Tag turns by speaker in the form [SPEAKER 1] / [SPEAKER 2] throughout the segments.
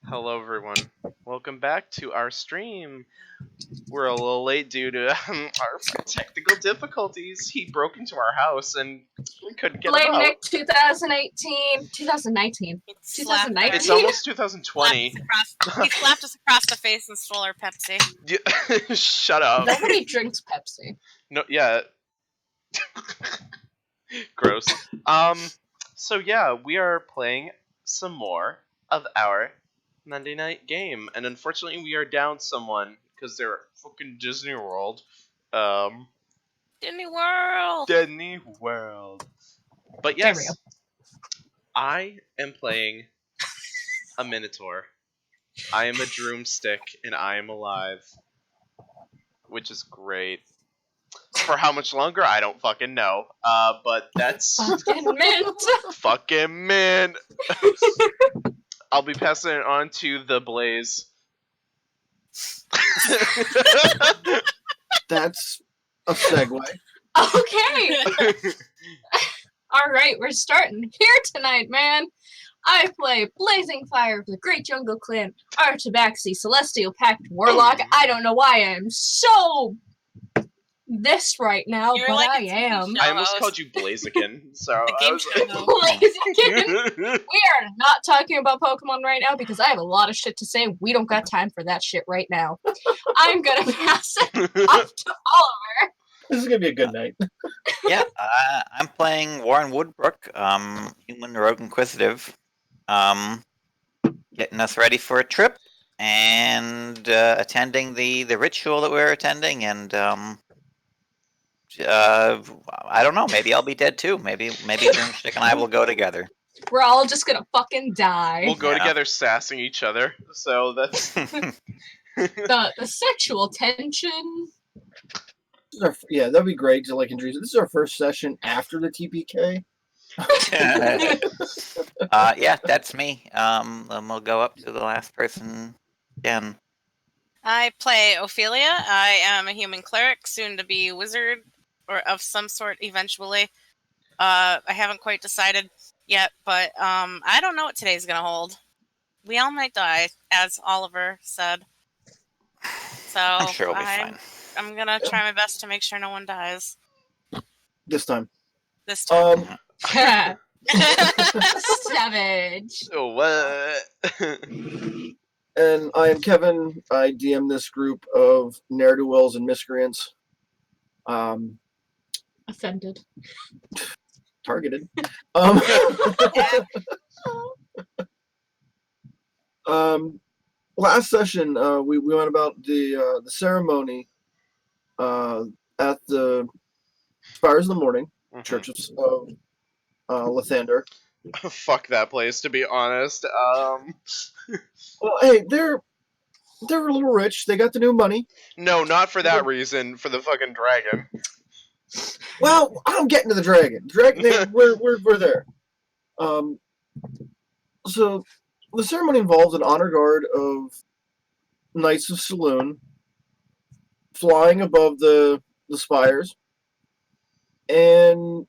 [SPEAKER 1] Hello, everyone. Welcome back to our stream. We're a little late due to our technical difficulties. He broke into our house and we couldn't get him
[SPEAKER 2] Blame
[SPEAKER 1] out.
[SPEAKER 2] Nick 2018. 2019. 2019.
[SPEAKER 1] It's almost 2020.
[SPEAKER 3] He slapped us across the face and stole our Pepsi.
[SPEAKER 1] Yeah, shut up.
[SPEAKER 2] Nobody drinks Pepsi.
[SPEAKER 1] No, yeah. Gross. So yeah, we are playing some more of our Monday night game, and unfortunately we are down someone because they're at fucking Disney World.
[SPEAKER 3] Disney World.
[SPEAKER 1] Disney World. But yes, I am playing a Minotaur. I am a Droomstick, and I am alive, which is great. For how much longer, I don't fucking know. But that's
[SPEAKER 2] Fucking mint.
[SPEAKER 1] fucking mint. I'll be passing it on to the Blaze.
[SPEAKER 4] That's a segue.
[SPEAKER 2] Okay. All right, we're starting here tonight, man. I play Blazing Fire of the Great Jungle Clan, Artabaxi, Celestial Pact Warlock. I don't know why I am so this right now,
[SPEAKER 3] You're
[SPEAKER 2] but
[SPEAKER 3] like
[SPEAKER 2] I
[SPEAKER 3] a TV
[SPEAKER 2] am.
[SPEAKER 3] show.
[SPEAKER 1] I almost called you Blaziken, so
[SPEAKER 3] The
[SPEAKER 1] I
[SPEAKER 3] game
[SPEAKER 1] was
[SPEAKER 3] show.
[SPEAKER 2] Blaziken. We are not talking about Pokemon right now because I have a lot of shit to say. We don't got time for that shit right now. I'm gonna pass it off to Oliver.
[SPEAKER 4] This is gonna be a good night.
[SPEAKER 5] Yeah, I'm playing Warren Woodbrook, human rogue inquisitive, getting us ready for a trip and attending the ritual that we're attending, and I don't know, maybe I'll be dead too. Maybe Dreamstick and I will go together.
[SPEAKER 2] We're all just gonna fucking die.
[SPEAKER 1] We'll go
[SPEAKER 5] Yeah.
[SPEAKER 1] together sassing each other, so that's...
[SPEAKER 2] The sexual tension.
[SPEAKER 4] Yeah, that'd be great to like introduce. This is our first session after the TPK.
[SPEAKER 5] Yeah, that's me. And we'll go up to the last person again.
[SPEAKER 3] I play Ophelia. I am a human cleric, soon to be wizard or of some sort eventually. I haven't quite decided yet, but I don't know what today's gonna hold. We all might die, as Oliver said. So
[SPEAKER 5] I'm sure it'll be fine.
[SPEAKER 3] I'm gonna try my best to make sure no one dies
[SPEAKER 4] This time.
[SPEAKER 3] this time.
[SPEAKER 2] Savage.
[SPEAKER 1] Oh, what?
[SPEAKER 4] And I am Kevin. I DM this group of ne'er-do-wells and miscreants.
[SPEAKER 2] Offended.
[SPEAKER 4] Targeted. Last session, we went about the ceremony at the Spires of the Morning, Church of Lathander.
[SPEAKER 1] Fuck that place, to be honest.
[SPEAKER 4] Well, hey, they're a little rich. They got the new money.
[SPEAKER 1] No, not for that reason. For the fucking dragon.
[SPEAKER 4] Well, I'm getting to the dragon. We're there. So the ceremony involves an honor guard of Knights of Saloon flying above the spires and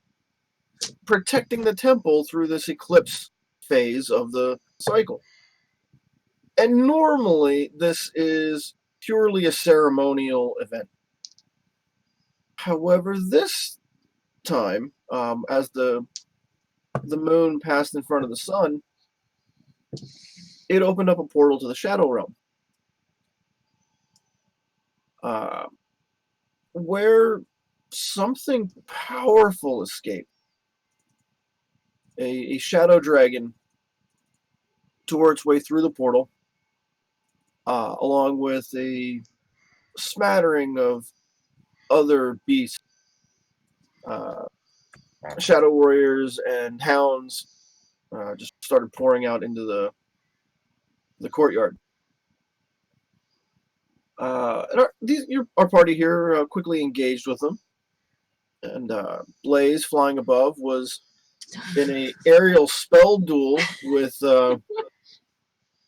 [SPEAKER 4] protecting the temple through this eclipse phase of the cycle. And normally this is purely a ceremonial event. However, this time, as the moon passed in front of the sun, it opened up a portal to the Shadow Realm, where something powerful escaped. A shadow dragon tore its way through the portal, along with a smattering of other beasts, shadow warriors and hounds, just started pouring out into the courtyard. And our party here quickly engaged with them, and Blaze, flying above, was in a aerial spell duel with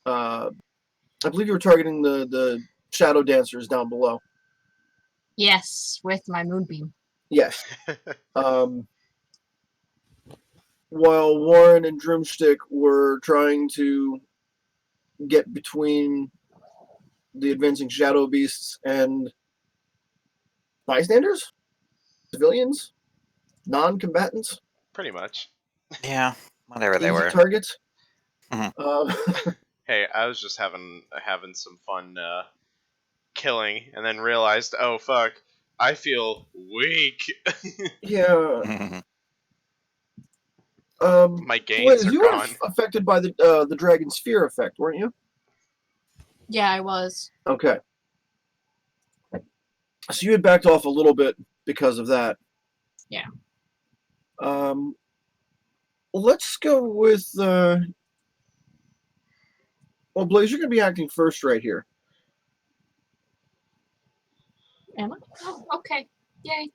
[SPEAKER 4] I believe you were targeting the shadow dancers down below.
[SPEAKER 2] Yes, with my moonbeam.
[SPEAKER 4] Yes. While Warren and Drumstick were trying to get between the advancing shadow beasts and bystanders, civilians, non-combatants,
[SPEAKER 1] Pretty much.
[SPEAKER 5] Yeah, whatever they
[SPEAKER 4] easy
[SPEAKER 5] were.
[SPEAKER 4] targets.
[SPEAKER 5] Mhm.
[SPEAKER 1] Hey, I was just having some fun killing, and then realized, oh fuck, I feel weak.
[SPEAKER 4] Yeah.
[SPEAKER 1] My gains are
[SPEAKER 4] You were
[SPEAKER 1] gone.
[SPEAKER 4] affected by the dragon sphere effect, weren't you?
[SPEAKER 2] Yeah, I was.
[SPEAKER 4] Okay. So you had backed off a little bit because of that.
[SPEAKER 2] Yeah.
[SPEAKER 4] Let's go with. Well, Blaze, you're going to be acting first right here.
[SPEAKER 2] Am I? Oh, okay. Yay.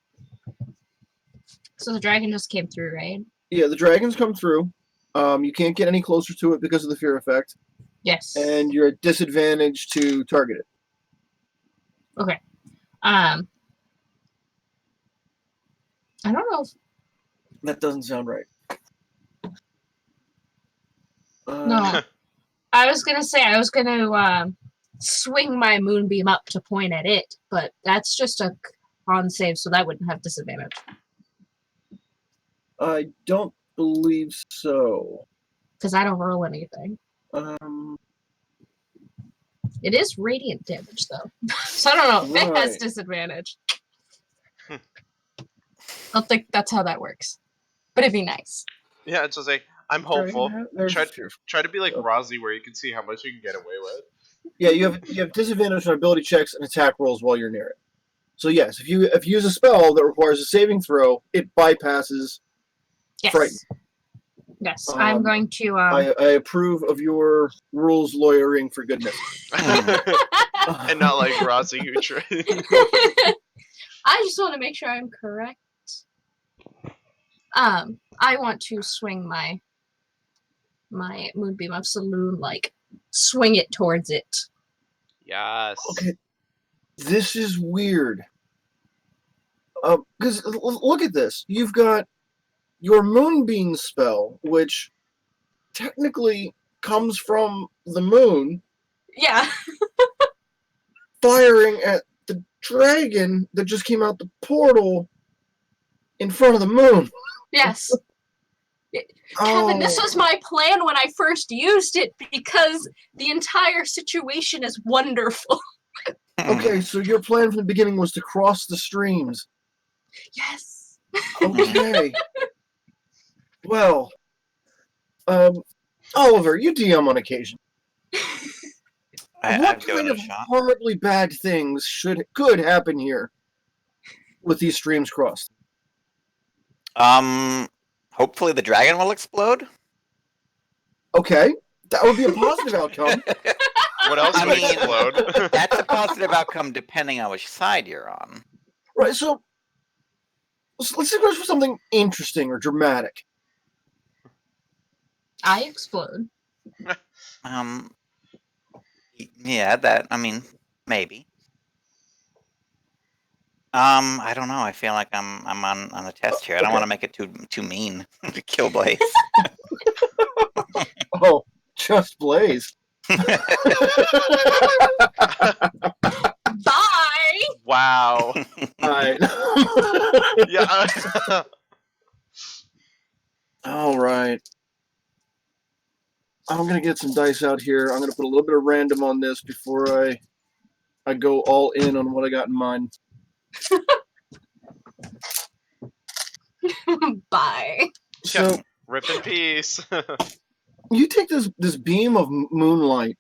[SPEAKER 2] So the dragon just came through, right?
[SPEAKER 4] Yeah, the dragons come through. You can't get any closer to it because of the fear effect,
[SPEAKER 2] Yes.
[SPEAKER 4] and you're at disadvantage to target it.
[SPEAKER 2] Okay. I don't know if...
[SPEAKER 4] That doesn't sound right.
[SPEAKER 2] No. I was gonna say I was gonna swing my moonbeam up to point at it, but that's just a con save, so that wouldn't have disadvantage.
[SPEAKER 4] I don't believe so.
[SPEAKER 2] Because I don't roll anything. It is radiant damage, though. So I don't know if it has
[SPEAKER 4] Right.
[SPEAKER 2] disadvantage. I don't think that's how that works. But it'd be nice.
[SPEAKER 1] Yeah, it's just like, I'm hopeful.
[SPEAKER 4] There's
[SPEAKER 1] Try,
[SPEAKER 4] fear.
[SPEAKER 1] try to be like
[SPEAKER 4] Oh.
[SPEAKER 1] Rozzy, where you can see how much you can get away with.
[SPEAKER 4] Yeah, you have disadvantage on ability checks and attack rolls while you're near it. So yes, if you use a spell that requires a saving throw, it bypasses.
[SPEAKER 2] Yes.
[SPEAKER 4] Frightened.
[SPEAKER 2] Yes, I'm going to...
[SPEAKER 4] I approve of your rules lawyering for goodness.
[SPEAKER 1] And not like Rozzy, who tried.
[SPEAKER 2] I just want to make sure I'm correct. I want to swing my moonbeam of saloon, like, swing it towards it.
[SPEAKER 1] Yes.
[SPEAKER 4] Okay, this is weird. Because look at this. You've got your moonbeam spell, which technically comes from the moon,
[SPEAKER 2] Yeah.
[SPEAKER 4] firing at the dragon that just came out the portal in front of the moon.
[SPEAKER 2] Yes. Kevin, this was my plan when I first used it because the entire situation is wonderful.
[SPEAKER 4] Okay, so your plan from the beginning was to cross the streams.
[SPEAKER 2] Yes.
[SPEAKER 4] Okay. Well, Oliver, you DM on occasion. What
[SPEAKER 5] I've given
[SPEAKER 4] kind
[SPEAKER 5] it
[SPEAKER 4] of
[SPEAKER 5] a shot.
[SPEAKER 4] horribly bad things could happen here with these streams crossed?
[SPEAKER 5] Hopefully the dragon will explode.
[SPEAKER 4] Okay, that would be a positive outcome.
[SPEAKER 1] What else
[SPEAKER 5] I
[SPEAKER 1] would
[SPEAKER 5] mean,
[SPEAKER 1] explode?
[SPEAKER 5] That's a positive outcome depending on which side you're on.
[SPEAKER 4] Right, so let's go for something interesting or dramatic.
[SPEAKER 2] I explode.
[SPEAKER 5] Yeah, maybe. I don't know. I feel like I'm on a test here. I don't
[SPEAKER 4] Okay.
[SPEAKER 5] want to make it too mean to kill Blaze.
[SPEAKER 4] Oh, just Blaze.
[SPEAKER 2] Bye!
[SPEAKER 1] Wow.
[SPEAKER 4] Alright.
[SPEAKER 1] Yeah.
[SPEAKER 4] Alright. I'm gonna get some dice out here. I'm gonna put a little bit of random on this before I go all in on what I got in mind.
[SPEAKER 2] Bye.
[SPEAKER 4] So
[SPEAKER 1] Rip in peace.
[SPEAKER 4] you take this beam of moonlight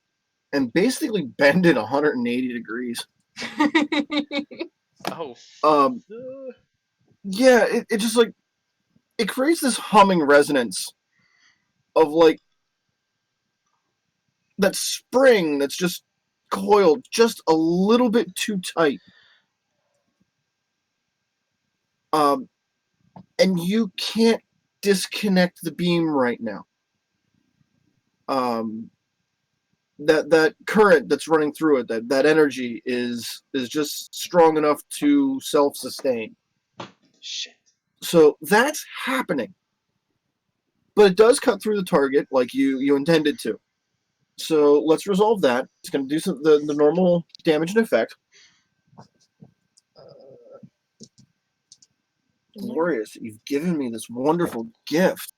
[SPEAKER 4] and basically bend it 180 degrees.
[SPEAKER 1] Oh.
[SPEAKER 4] Yeah, it just like it creates this humming resonance of like that spring that's just coiled just a little bit too tight. And you can't disconnect the beam right now. That current that's running through it, that energy is just strong enough to self-sustain.
[SPEAKER 1] Shit.
[SPEAKER 4] So that's happening. But it does cut through the target like you intended to. So let's resolve that. It's going to do the normal damage and effect. Glorious, you've given me this wonderful gift.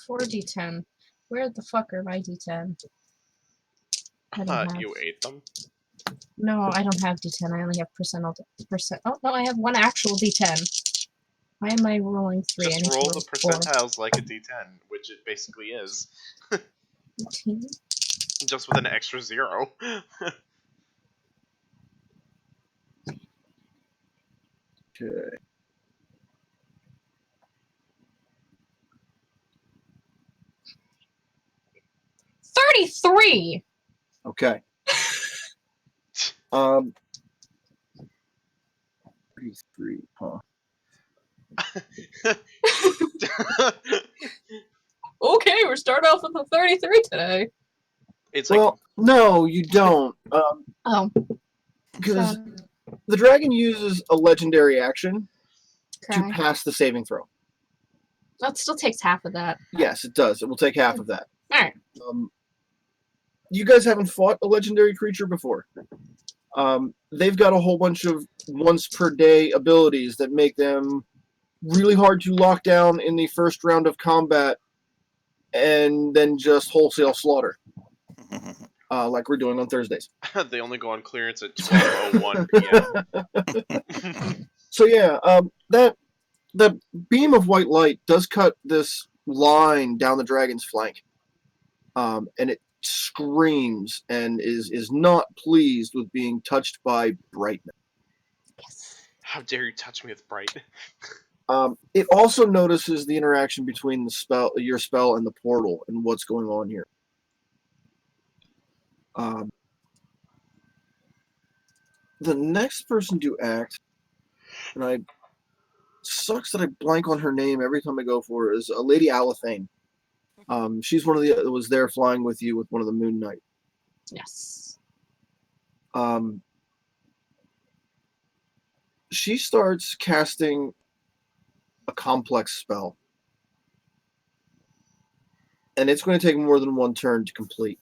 [SPEAKER 2] 4d10. Where the fuck are my d10? I don't have.
[SPEAKER 1] You ate them?
[SPEAKER 2] No, I don't have d10. I only have percent. Oh, no, I have one actual d10. Why am I rolling 3? I need
[SPEAKER 1] Just
[SPEAKER 2] to
[SPEAKER 1] roll the
[SPEAKER 2] 4.
[SPEAKER 1] percentiles like a d10, which it basically is.
[SPEAKER 2] 18.
[SPEAKER 1] Just with an extra 0.
[SPEAKER 4] Okay.
[SPEAKER 2] $33!
[SPEAKER 4] Okay. 33, huh?
[SPEAKER 2] Okay, we're starting off with a 33 today.
[SPEAKER 1] It's like,
[SPEAKER 4] Well, no, you don't.
[SPEAKER 2] Oh.
[SPEAKER 4] Because the dragon uses a legendary action to
[SPEAKER 2] Okay.
[SPEAKER 4] pass the saving throw.
[SPEAKER 2] That still takes half of that.
[SPEAKER 4] Yes, it does. It will take half of that.
[SPEAKER 2] Alright.
[SPEAKER 4] You guys haven't fought a legendary creature before. They've got a whole bunch of once per day abilities that make them really hard to lock down in the first round of combat and then just wholesale slaughter. Like we're doing on Thursdays.
[SPEAKER 1] they only go on clearance at 12:01 p.m.
[SPEAKER 4] So yeah, that beam of white light does cut this line down the dragon's flank, and it screams and is not pleased with being touched by brightness.
[SPEAKER 2] Yes.
[SPEAKER 1] How dare you touch me with bright?
[SPEAKER 4] It also notices the interaction between your spell, and the portal, and what's going on here. The next person to act, and sucks that I blank on her name every time I go for it, is Lady Alathane. She's one of the that was there flying with you with one of the Moon Knight.
[SPEAKER 2] Yes.
[SPEAKER 4] She starts casting a complex spell, and it's going to take more than one turn to complete.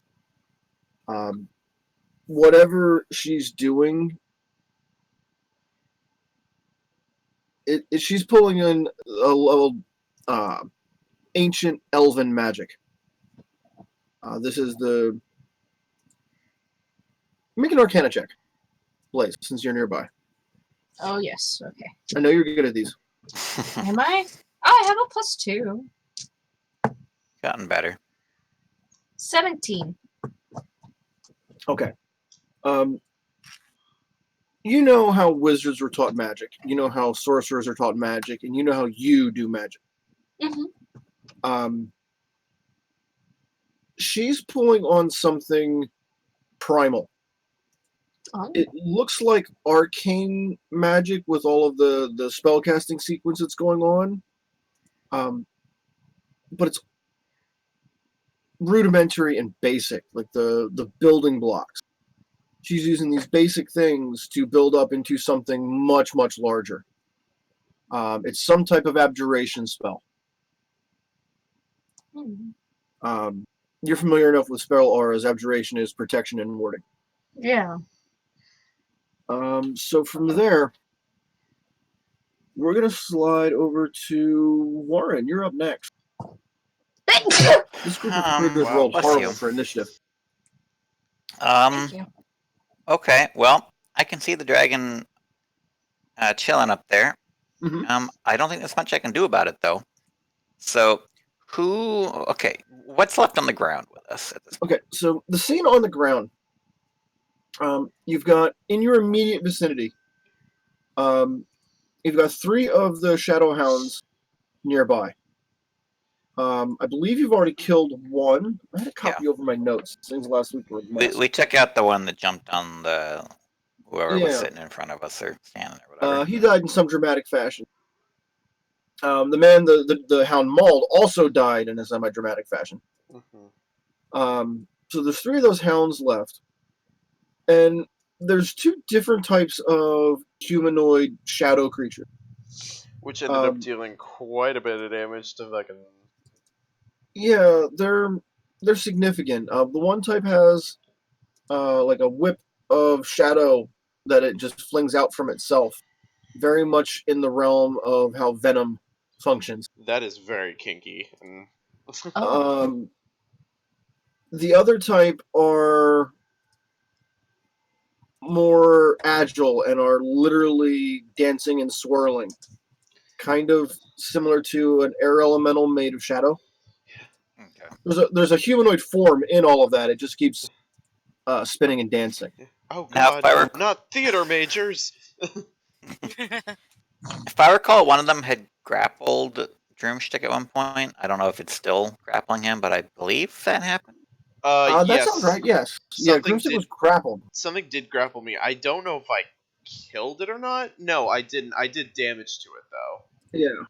[SPEAKER 4] Whatever she's doing, she's pulling in a little ancient elven magic. This is the... Make an Arcana check, Blaze, since you're nearby.
[SPEAKER 2] Oh, yes. Okay.
[SPEAKER 4] I know you're good at these.
[SPEAKER 2] Am I? Oh, I have a +2.
[SPEAKER 5] Gotten better.
[SPEAKER 2] 17.
[SPEAKER 4] Okay. You know how wizards were taught magic. You know how sorcerers are taught magic, and you know how you do magic.
[SPEAKER 2] Mm-hmm.
[SPEAKER 4] She's pulling on something primal.
[SPEAKER 2] Oh.
[SPEAKER 4] It looks like arcane magic with all of the spellcasting sequence that's going on. But it's rudimentary and basic, like the building blocks. She's using these basic things to build up into something much, much larger. It's some type of abjuration spell. You're familiar enough with spell auras. Abjuration is protection and warding.
[SPEAKER 2] Yeah.
[SPEAKER 4] So from there, we're going to slide over to Warren. You're up next. This group of critters rolled
[SPEAKER 5] bless
[SPEAKER 4] horrible
[SPEAKER 5] you.
[SPEAKER 4] for initiative.
[SPEAKER 2] Thank you.
[SPEAKER 5] Okay, well, I can see the dragon chilling up there.
[SPEAKER 4] Mm-hmm.
[SPEAKER 5] I don't think there's much I can do about it, though. So, what's left on the ground with us at this point?
[SPEAKER 4] Okay, so the scene on the ground, you've got, in your immediate vicinity, you've got 3 of the Shadow Hounds nearby. I believe you've already killed one. I had a copy over my notes. Things last week were a mess.
[SPEAKER 5] We took out the one that jumped on whoever was
[SPEAKER 4] Yeah.
[SPEAKER 5] sitting in front of us or standing or whatever.
[SPEAKER 4] He died in some dramatic fashion. The man the hound mauled also died in a semi-dramatic fashion.
[SPEAKER 1] Mm-hmm.
[SPEAKER 4] So there's 3 of those hounds left. And there's 2 different types of humanoid shadow creatures.
[SPEAKER 1] Which ended up dealing quite a bit of damage to fucking...
[SPEAKER 4] Yeah, they're they're significant. The one type has like a whip of shadow that it just flings out from itself, very much in the realm of how venom functions.
[SPEAKER 1] That is very kinky.
[SPEAKER 2] Oh.
[SPEAKER 4] The other type are more agile and are literally dancing and swirling, kind of similar to an air elemental made of shadow.
[SPEAKER 5] Okay.
[SPEAKER 4] There's a humanoid form in all of that. It just keeps spinning and dancing.
[SPEAKER 1] Oh
[SPEAKER 5] Now, if
[SPEAKER 1] God, not theater majors.
[SPEAKER 5] If I recall, one of them had grappled Droomstick at one point. I don't know if it's still grappling him, but I believe that happened.
[SPEAKER 4] That
[SPEAKER 1] Yes.
[SPEAKER 4] sounds right. Yes. Yeah, Grimstick was grappled.
[SPEAKER 1] Something did grapple me. I don't know if I killed it or not. No, I didn't. I did damage to it though.
[SPEAKER 4] Yeah.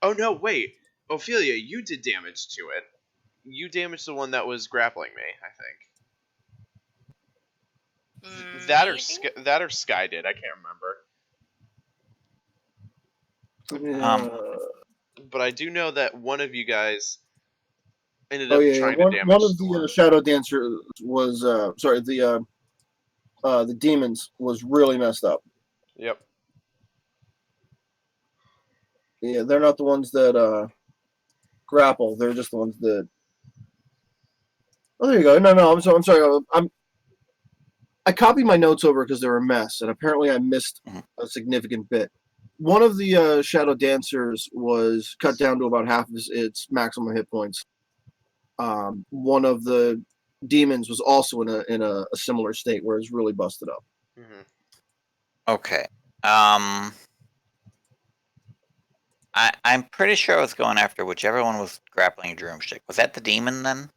[SPEAKER 1] Oh no, wait, Ophelia, you did damage to it. You damaged the one that was grappling me, I think. That or Sky did. I can't remember. But I do know that one of you guys ended up trying to damage
[SPEAKER 4] one of the shadow dancers was the demons was really messed up.
[SPEAKER 1] Yep.
[SPEAKER 4] Yeah, they're not the ones that grapple. They're just the ones that. Oh, there you go. No, I'm sorry. I copied my notes over because they were a mess, and apparently I missed a significant bit. One of the shadow dancers was cut down to about half of its maximum hit points. One of the demons was also in a similar state where it's really busted up.
[SPEAKER 1] Mm-hmm.
[SPEAKER 5] Okay. I'm pretty sure I was going after whichever one was grappling Droomstick. Was that the demon then?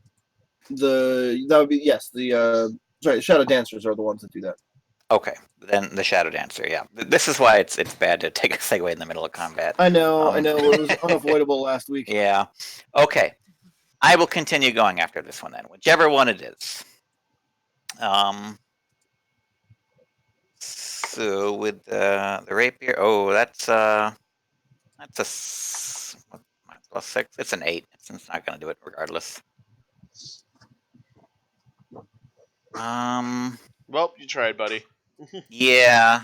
[SPEAKER 4] That would be yes. Shadow dancers are the ones that do that.
[SPEAKER 5] Okay, then the Shadow Dancer. Yeah, this is why it's bad to take a segue in the middle of combat.
[SPEAKER 4] I know. It was unavoidable last week.
[SPEAKER 5] Yeah. Okay, I will continue going after this one then, whichever one it is. So with the rapier, that's a +6. It's an 8. It's not going to do it regardless.
[SPEAKER 1] Well, you tried, buddy.
[SPEAKER 5] Yeah.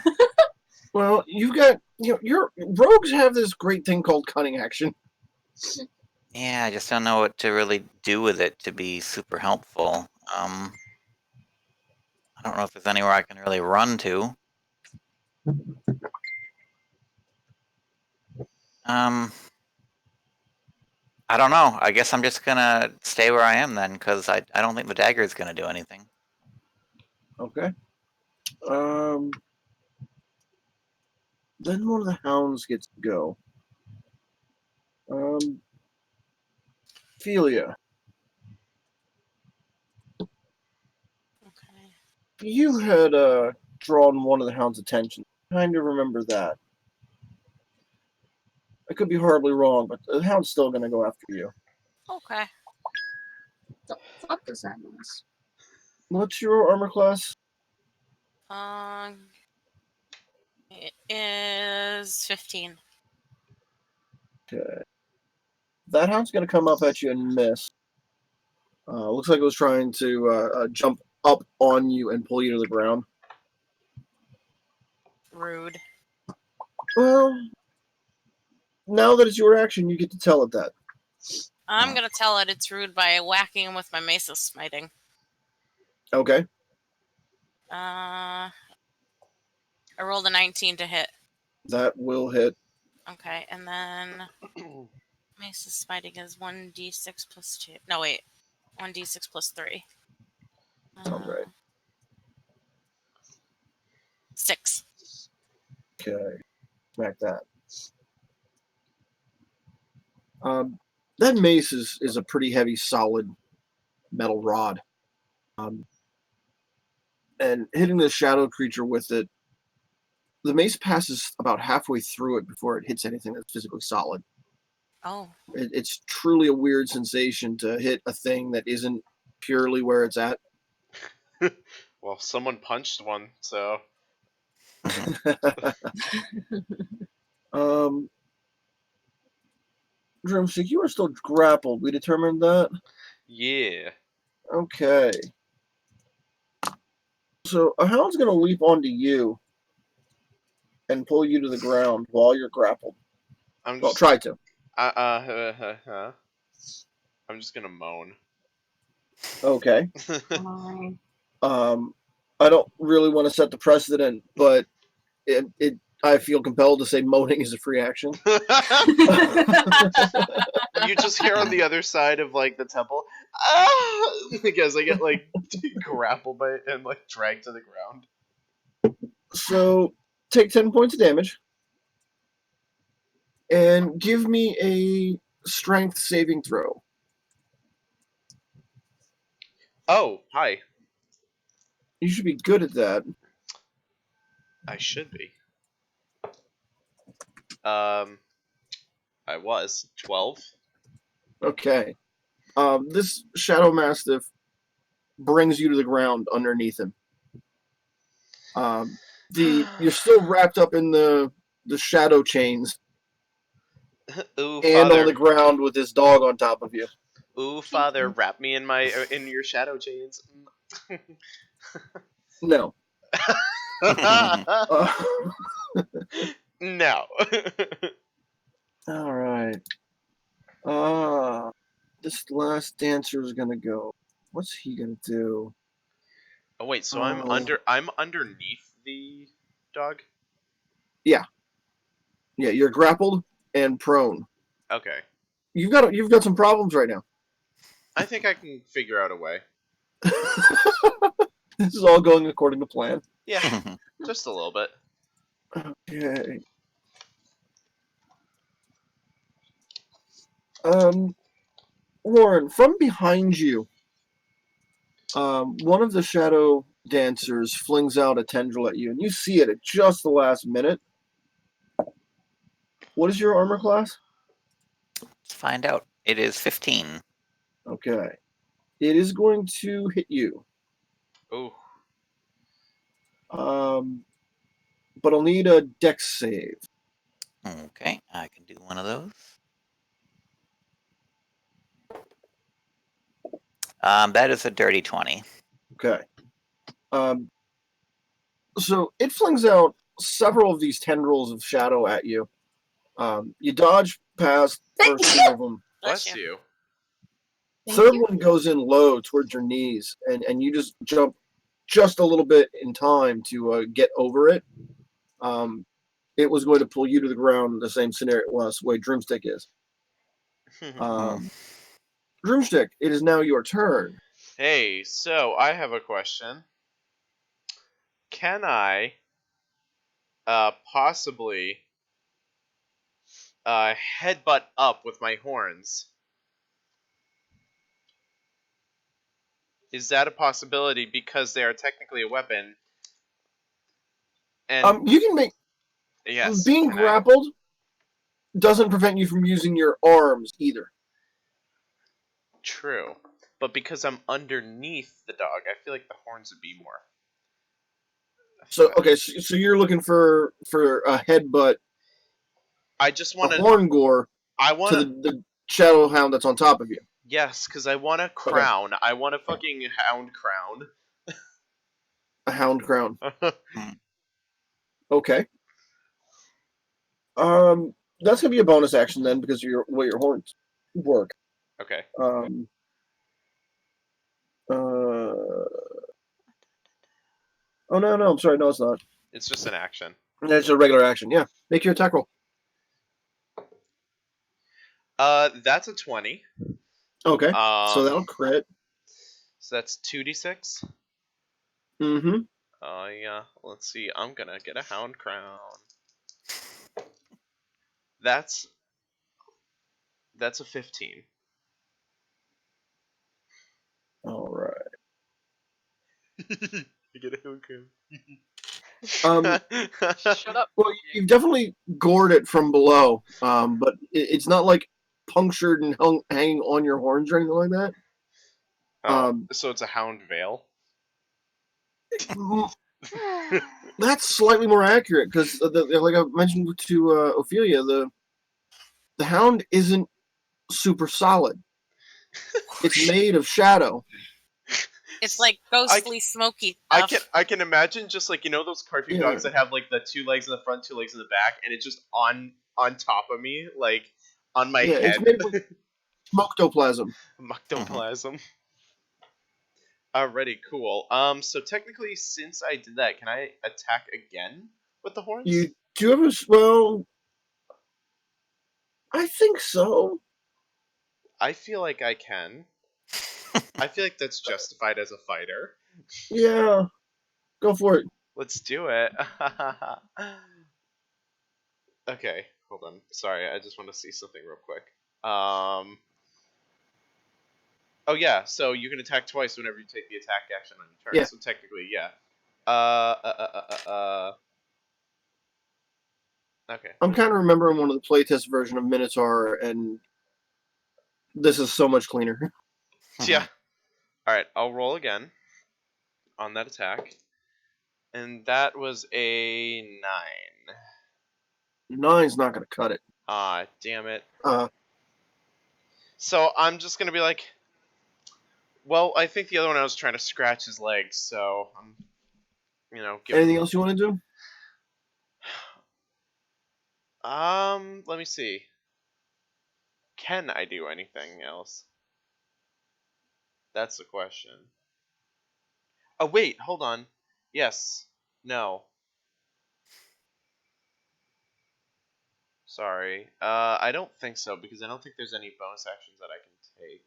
[SPEAKER 4] Well, you've got your rogues have this great thing called cunning action.
[SPEAKER 5] Yeah, I just don't know what to really do with it to be super helpful. I don't know if there's anywhere I can really run to. I don't know. I guess I'm just gonna stay where I am then, because I don't think the dagger is gonna do anything.
[SPEAKER 4] Okay. Then one of the hounds gets to go. Ophelia.
[SPEAKER 3] Okay.
[SPEAKER 4] You had drawn one of the hound's attention. I kind of remember that. I could be horribly wrong, but the hound's still going to go after you.
[SPEAKER 3] Okay.
[SPEAKER 2] The fuck does that mean?
[SPEAKER 4] What's your armor class?
[SPEAKER 3] It is 15.
[SPEAKER 4] Okay. That hound's going to come up at you and miss. Looks like it was trying to jump up on you and pull you to the ground.
[SPEAKER 3] Rude.
[SPEAKER 4] Well, now that it's your action, you get to tell it that.
[SPEAKER 3] I'm gonna tell it it's rude by whacking him with my mace of smiting.
[SPEAKER 4] Okay.
[SPEAKER 3] I rolled a 19 to hit.
[SPEAKER 4] That will hit.
[SPEAKER 3] Okay, and then mace of smiting is 1d6 plus 2. No, wait. 1d6 plus 3.
[SPEAKER 4] Sounds right.
[SPEAKER 3] 6.
[SPEAKER 4] Okay. Smack that. That mace is a pretty heavy, solid metal rod. And hitting the shadow creature with it, the mace passes about halfway through it before it hits anything that's physically solid.
[SPEAKER 3] Oh.
[SPEAKER 4] It's truly a weird sensation to hit a thing that isn't purely where it's at.
[SPEAKER 1] Well, someone punched one, so.
[SPEAKER 4] Drumstick, you are still grappled. We determined that?
[SPEAKER 1] Yeah.
[SPEAKER 4] Okay. So a hound's going to leap onto you and pull you to the ground while you're grappled. Well, try to.
[SPEAKER 1] I'm just gonna moan.
[SPEAKER 4] Okay.
[SPEAKER 2] Fine.
[SPEAKER 4] I don't really want to set the precedent, but I feel compelled to say moaning is a free action.
[SPEAKER 1] You just hear on the other side of like the temple, ah! Because I get like grappled by it and like dragged to the ground.
[SPEAKER 4] So take 10 points of damage and give me a strength saving throw.
[SPEAKER 1] Oh, hi.
[SPEAKER 4] You should be good at that.
[SPEAKER 1] I should be. I was 12.
[SPEAKER 4] Okay. This Shadow Mastiff brings you to the ground underneath him. You're still wrapped up in the shadow chains
[SPEAKER 1] Ooh,
[SPEAKER 4] and
[SPEAKER 1] father.
[SPEAKER 4] on the ground with this dog on top of you.
[SPEAKER 1] Ooh, father, wrap me in your shadow chains.
[SPEAKER 4] No.
[SPEAKER 1] No.
[SPEAKER 4] All right. This last dancer is gonna go. What's he gonna do?
[SPEAKER 1] Oh wait, so I'm underneath the dog?
[SPEAKER 4] Yeah, you're grappled and prone.
[SPEAKER 1] Okay.
[SPEAKER 4] You've got some problems right now.
[SPEAKER 1] I think I can figure out a way.
[SPEAKER 4] This is all going according to plan.
[SPEAKER 1] Yeah, just a little bit.
[SPEAKER 4] Okay. Warren, from behind you, one of the shadow dancers flings out a tendril at you, and you see it at just the last minute. What is your armor class?
[SPEAKER 5] Let's find out. It is 15.
[SPEAKER 4] Okay. It is going to hit you.
[SPEAKER 1] Ooh.
[SPEAKER 4] But I'll need a dex save.
[SPEAKER 5] Okay, I can do one of those. That is a dirty 20.
[SPEAKER 4] Okay. So it flings out several of these tendrils of shadow at you. You dodge past first two of them.
[SPEAKER 1] Bless you.
[SPEAKER 4] Third one goes in low towards your knees, and you just jump just a little bit in time to get over it. It was going to pull you to the ground the same scenario it was, the way Droomstick is. Droomstick, it is now your turn.
[SPEAKER 1] Hey, so I have a question. Can I possibly headbutt up with my horns? Is that a possibility because they are technically a weapon? And
[SPEAKER 4] You can make
[SPEAKER 1] yes,
[SPEAKER 4] being grappled doesn't prevent you from using your arms either.
[SPEAKER 1] True, but because I'm underneath the dog, I feel like the horns would be more.
[SPEAKER 4] So okay, so you're looking for a headbutt.
[SPEAKER 1] I just want
[SPEAKER 4] a horn gore.
[SPEAKER 1] I want
[SPEAKER 4] to the shadow hound that's on top of you.
[SPEAKER 1] Yes, because I want a crown. Okay. I want a fucking hound crown.
[SPEAKER 4] A hound crown. Okay. That's gonna be a bonus action then because of your way your horns work.
[SPEAKER 1] Okay.
[SPEAKER 4] Oh no, I'm sorry, no, it's not.
[SPEAKER 1] It's just an action.
[SPEAKER 4] It's a regular action. Yeah, make your attack roll.
[SPEAKER 1] That's a 20.
[SPEAKER 4] Okay. So that'll crit.
[SPEAKER 1] So that's 2d6.
[SPEAKER 4] Mm-hmm.
[SPEAKER 1] Yeah. Let's see. I'm gonna get a hound crown. That's a 15.
[SPEAKER 4] All right.
[SPEAKER 1] You get a hound crown.
[SPEAKER 2] Shut up.
[SPEAKER 4] Well, you've definitely gored it from below, but it's not like punctured and hanging on your horns or anything like that.
[SPEAKER 1] So it's a hound veil.
[SPEAKER 4] That's slightly more accurate because, like I mentioned to Ophelia, the hound isn't super solid. It's made of shadow.
[SPEAKER 3] It's like ghostly, smoky stuff.
[SPEAKER 1] I can imagine just like, you know, those cartoon dogs that have like the 2 legs in the front, 2 legs in the back, and it's just on top of me, like on my head.
[SPEAKER 4] It's made with smoctoplasm.
[SPEAKER 1] Muctoplasm. Alrighty, cool. So technically, since I did that, can I attack again with the horns?
[SPEAKER 4] You do have a well. I think so.
[SPEAKER 1] I feel like I can. I feel like that's justified as a fighter.
[SPEAKER 4] Yeah, go for it.
[SPEAKER 1] Let's do it. Okay, hold on. Sorry, I just want to see something real quick. Oh yeah, so you can attack twice whenever you take the attack action on your turn.
[SPEAKER 4] Yeah.
[SPEAKER 1] So technically, yeah. Okay.
[SPEAKER 4] I'm kind of remembering one of the playtest version of Minotaur, and this is so much cleaner.
[SPEAKER 1] Yeah. All right, I'll roll again on that attack, and that was a 9.
[SPEAKER 4] 9's not going to cut it.
[SPEAKER 1] Ah, damn it.
[SPEAKER 4] Uh,
[SPEAKER 1] So I'm just gonna be like, well, I think the other one I was trying to scratch his legs, so I'm, you know.
[SPEAKER 4] Anything else you want to do?
[SPEAKER 1] Let me see. Can I do anything else? That's the question. Oh wait, hold on. Yes. No. Sorry. I don't think so, because I don't think there's any bonus actions that I can take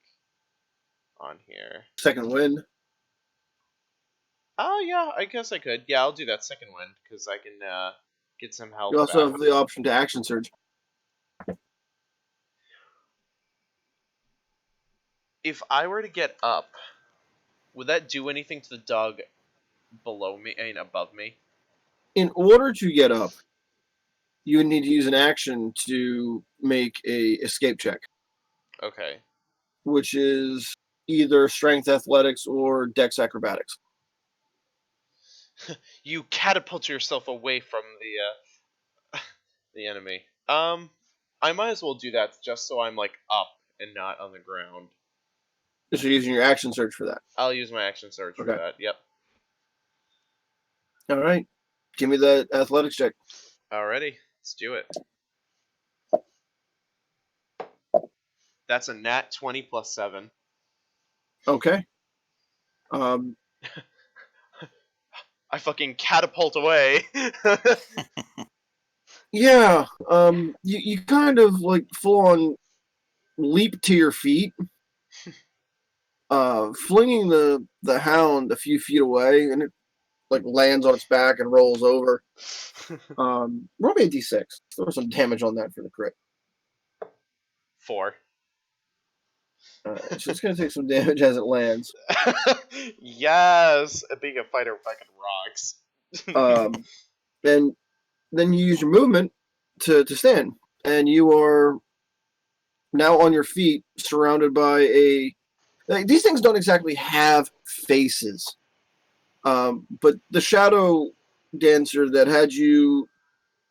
[SPEAKER 1] on here.
[SPEAKER 4] Second wind.
[SPEAKER 1] Oh yeah, I guess I could. Yeah, I'll do that second wind, because I can get some help.
[SPEAKER 4] You also
[SPEAKER 1] back.
[SPEAKER 4] have the option to action surge.
[SPEAKER 1] If I were to get up, would that do anything to the dog below me? I mean, above me?
[SPEAKER 4] In order to get up, you would need to use an action to make a escape check,
[SPEAKER 1] Okay.
[SPEAKER 4] which is either strength athletics or dex acrobatics.
[SPEAKER 1] You catapult yourself away from the enemy. I might as well do that just so I'm like up and not on the ground.
[SPEAKER 4] So you're using your action surge for that.
[SPEAKER 1] I'll use my action surge for that. Yep.
[SPEAKER 4] All right. Give me that athletics check.
[SPEAKER 1] Alrighty, let's do it. That's a nat 20 plus 7.
[SPEAKER 4] Okay.
[SPEAKER 1] I fucking catapult away.
[SPEAKER 4] Yeah. You kind of like full on leap to your feet, flinging the hound a few feet away, and it like lands on its back and rolls over. Roll me a d6. Throw some damage on that for the crit.
[SPEAKER 1] 4.
[SPEAKER 4] So it's gonna take some damage as it lands.
[SPEAKER 1] Yes, being a fighter fucking rocks.
[SPEAKER 4] And then you use your movement to stand, and you are now on your feet, surrounded by these things don't exactly have faces, but the shadow dancer that had you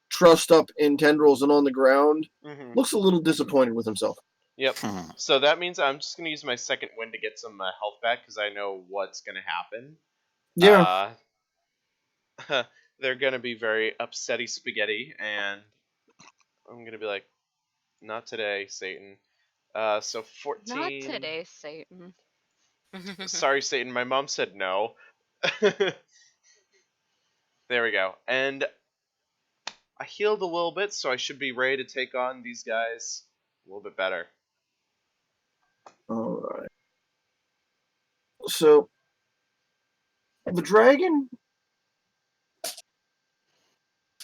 [SPEAKER 4] trussed up in tendrils and on the ground looks a little disappointed with himself.
[SPEAKER 1] Yep. So that means I'm just going to use my second wind to get some health back, because I know what's going to happen.
[SPEAKER 4] Yeah.
[SPEAKER 1] They're going to be very upsetty spaghetti, and I'm going to be like, not today, Satan. So 14.
[SPEAKER 6] Not today, Satan.
[SPEAKER 1] Sorry, Satan. My mom said no. There we go. And I healed a little bit, so I should be ready to take on these guys a little bit better.
[SPEAKER 4] All right. So the dragon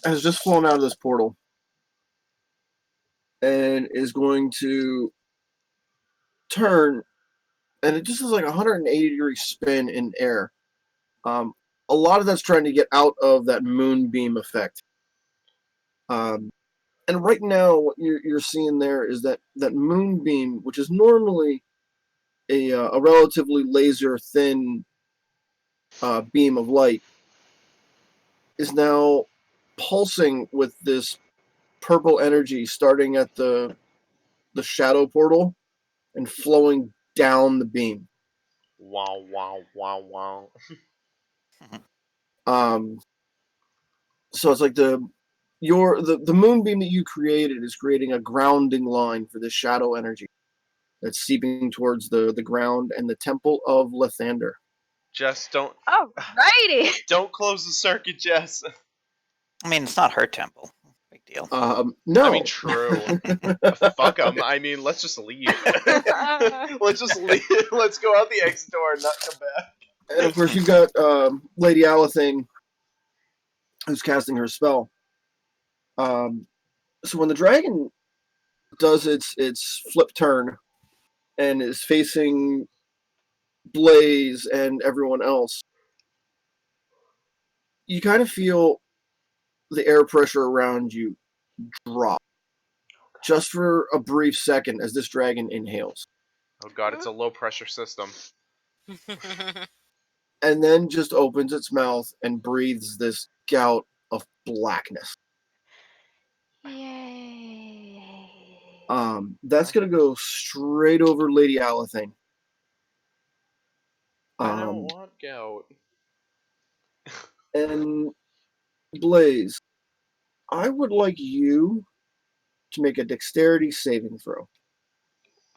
[SPEAKER 4] has just flown out of this portal and is going to turn, and it just is like a 180-degree spin in air. A lot of that's trying to get out of that moonbeam effect. And right now, what you're seeing there is that moonbeam, which is normally a relatively laser thin beam of light, is now pulsing with this purple energy starting at the shadow portal and flowing down the beam.
[SPEAKER 1] Wow, wow, wow, wow.
[SPEAKER 4] So it's like the moonbeam that you created is creating a grounding line for this shadow energy that's seeping towards the ground and the temple of Lathander.
[SPEAKER 1] Jess, don't
[SPEAKER 6] Alrighty.
[SPEAKER 1] don't close the circuit, Jess.
[SPEAKER 5] I mean, it's not her temple. Big deal.
[SPEAKER 4] No.
[SPEAKER 1] I mean, true. Fuck them. I mean, let's just leave. Let's just leave. Let's go out the exit door and not come back.
[SPEAKER 4] And of course, you've got Lady Alathane, who's casting her spell. So when the dragon does its flip turn and is facing Blaze and everyone else, you kind of feel the air pressure around you drop just for a brief second as this dragon inhales.
[SPEAKER 1] Oh god, it's a low pressure system.
[SPEAKER 4] And then just opens its mouth and breathes this gout of blackness.
[SPEAKER 6] Yay.
[SPEAKER 4] That's gonna go straight over Lady Alathane.
[SPEAKER 1] I don't want gout.
[SPEAKER 4] And Blaze, I would like you to make a dexterity saving throw.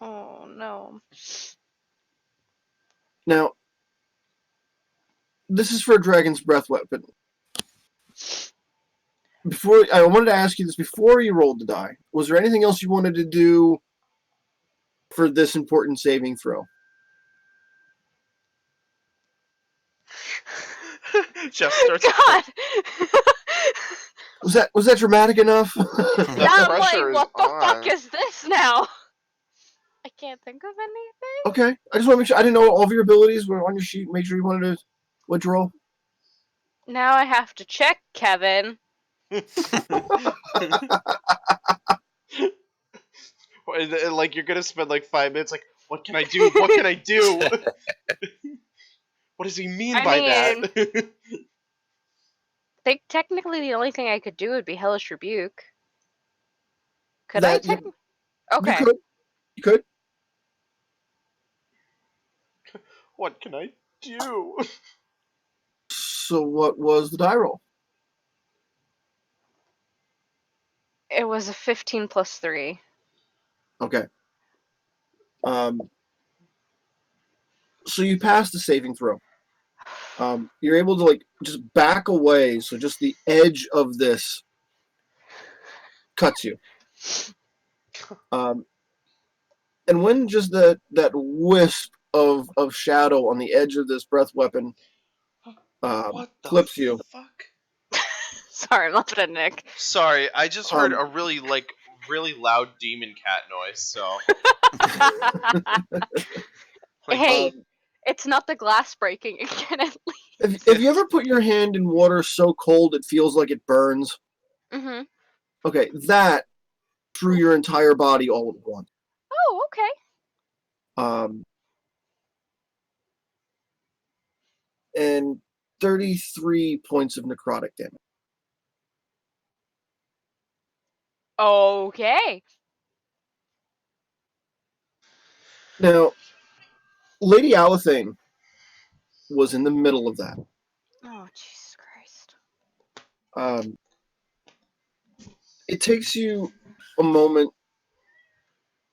[SPEAKER 6] Oh no.
[SPEAKER 4] Now, this is for a dragon's breath weapon. I wanted to ask you this before you rolled the die. Was there anything else you wanted to do for this important saving throw?
[SPEAKER 1] Jeff starts.
[SPEAKER 6] God.
[SPEAKER 4] Was that dramatic enough?
[SPEAKER 1] The
[SPEAKER 6] Now I'm like,
[SPEAKER 1] pressure is
[SPEAKER 6] what the fuck
[SPEAKER 1] on.
[SPEAKER 6] is this now? I can't think of anything.
[SPEAKER 4] Okay, I just want to make sure. I didn't know all of your abilities were on your sheet. Make sure you wanted to. What'd you roll?
[SPEAKER 6] Now I have to check, Kevin.
[SPEAKER 1] Like you're gonna spend like 5 minutes. Like, what can I do? What can I do? What does he mean by that?
[SPEAKER 6] I think technically the only thing I could do would be Hellish Rebuke. Could
[SPEAKER 4] That-
[SPEAKER 6] I technically? Okay.
[SPEAKER 4] You could.
[SPEAKER 1] What can I do?
[SPEAKER 4] So what was the die roll?
[SPEAKER 6] It was a 15 plus 3.
[SPEAKER 4] Okay. So you passed the saving throw. You're able to just back away, so just the edge of this cuts you. And when just that wisp of shadow on the edge of this breath weapon
[SPEAKER 1] What the
[SPEAKER 4] clips you.
[SPEAKER 1] fuck?
[SPEAKER 6] Sorry, I'm laughing at Nick.
[SPEAKER 1] Sorry, I just heard a really loud demon cat noise. So
[SPEAKER 6] Hey, it's not the glass breaking again, at least.
[SPEAKER 4] Have you ever put your hand in water so cold it feels like it burns?
[SPEAKER 6] Mm-hmm.
[SPEAKER 4] Okay, that through your entire body all at once.
[SPEAKER 6] Oh, okay.
[SPEAKER 4] And 33 points of necrotic damage.
[SPEAKER 6] Okay.
[SPEAKER 4] Now, Lady Alathane was in the middle of that.
[SPEAKER 6] Oh, Jesus Christ.
[SPEAKER 4] It takes you a moment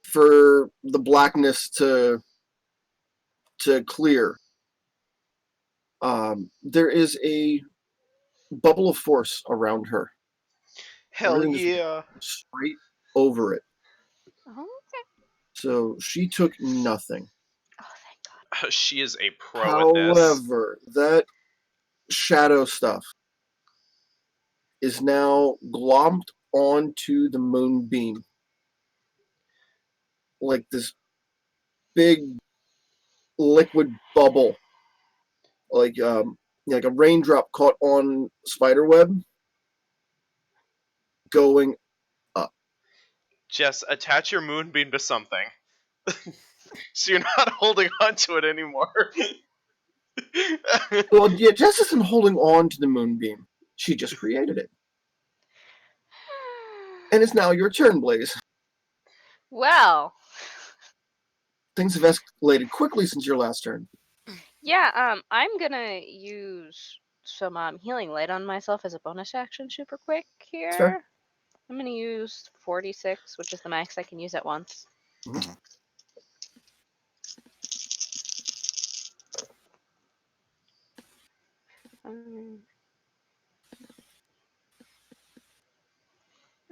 [SPEAKER 4] for the blackness to clear. There is a bubble of force around her.
[SPEAKER 1] hell
[SPEAKER 4] Everything is
[SPEAKER 1] yeah!
[SPEAKER 4] straight over it.
[SPEAKER 6] Oh, okay.
[SPEAKER 4] So she took nothing.
[SPEAKER 6] Oh, thank God.
[SPEAKER 1] She is a pro at this.
[SPEAKER 4] However, that shadow stuff is now glomped onto the moonbeam. Like this big liquid bubble. Like a raindrop caught on spiderweb going up.
[SPEAKER 1] Jess, attach your moonbeam to something, so you're not holding on to it anymore.
[SPEAKER 4] Well, yeah, Jess isn't holding on to the moonbeam. She just created it. And it's now your turn, Blaze.
[SPEAKER 6] Well,
[SPEAKER 4] Things have escalated quickly since your last turn.
[SPEAKER 6] Yeah, I'm gonna use some healing light on myself as a bonus action super quick
[SPEAKER 4] That's fair.
[SPEAKER 6] here. I'm gonna use 46, which is the max I can use at once.
[SPEAKER 5] Mhm.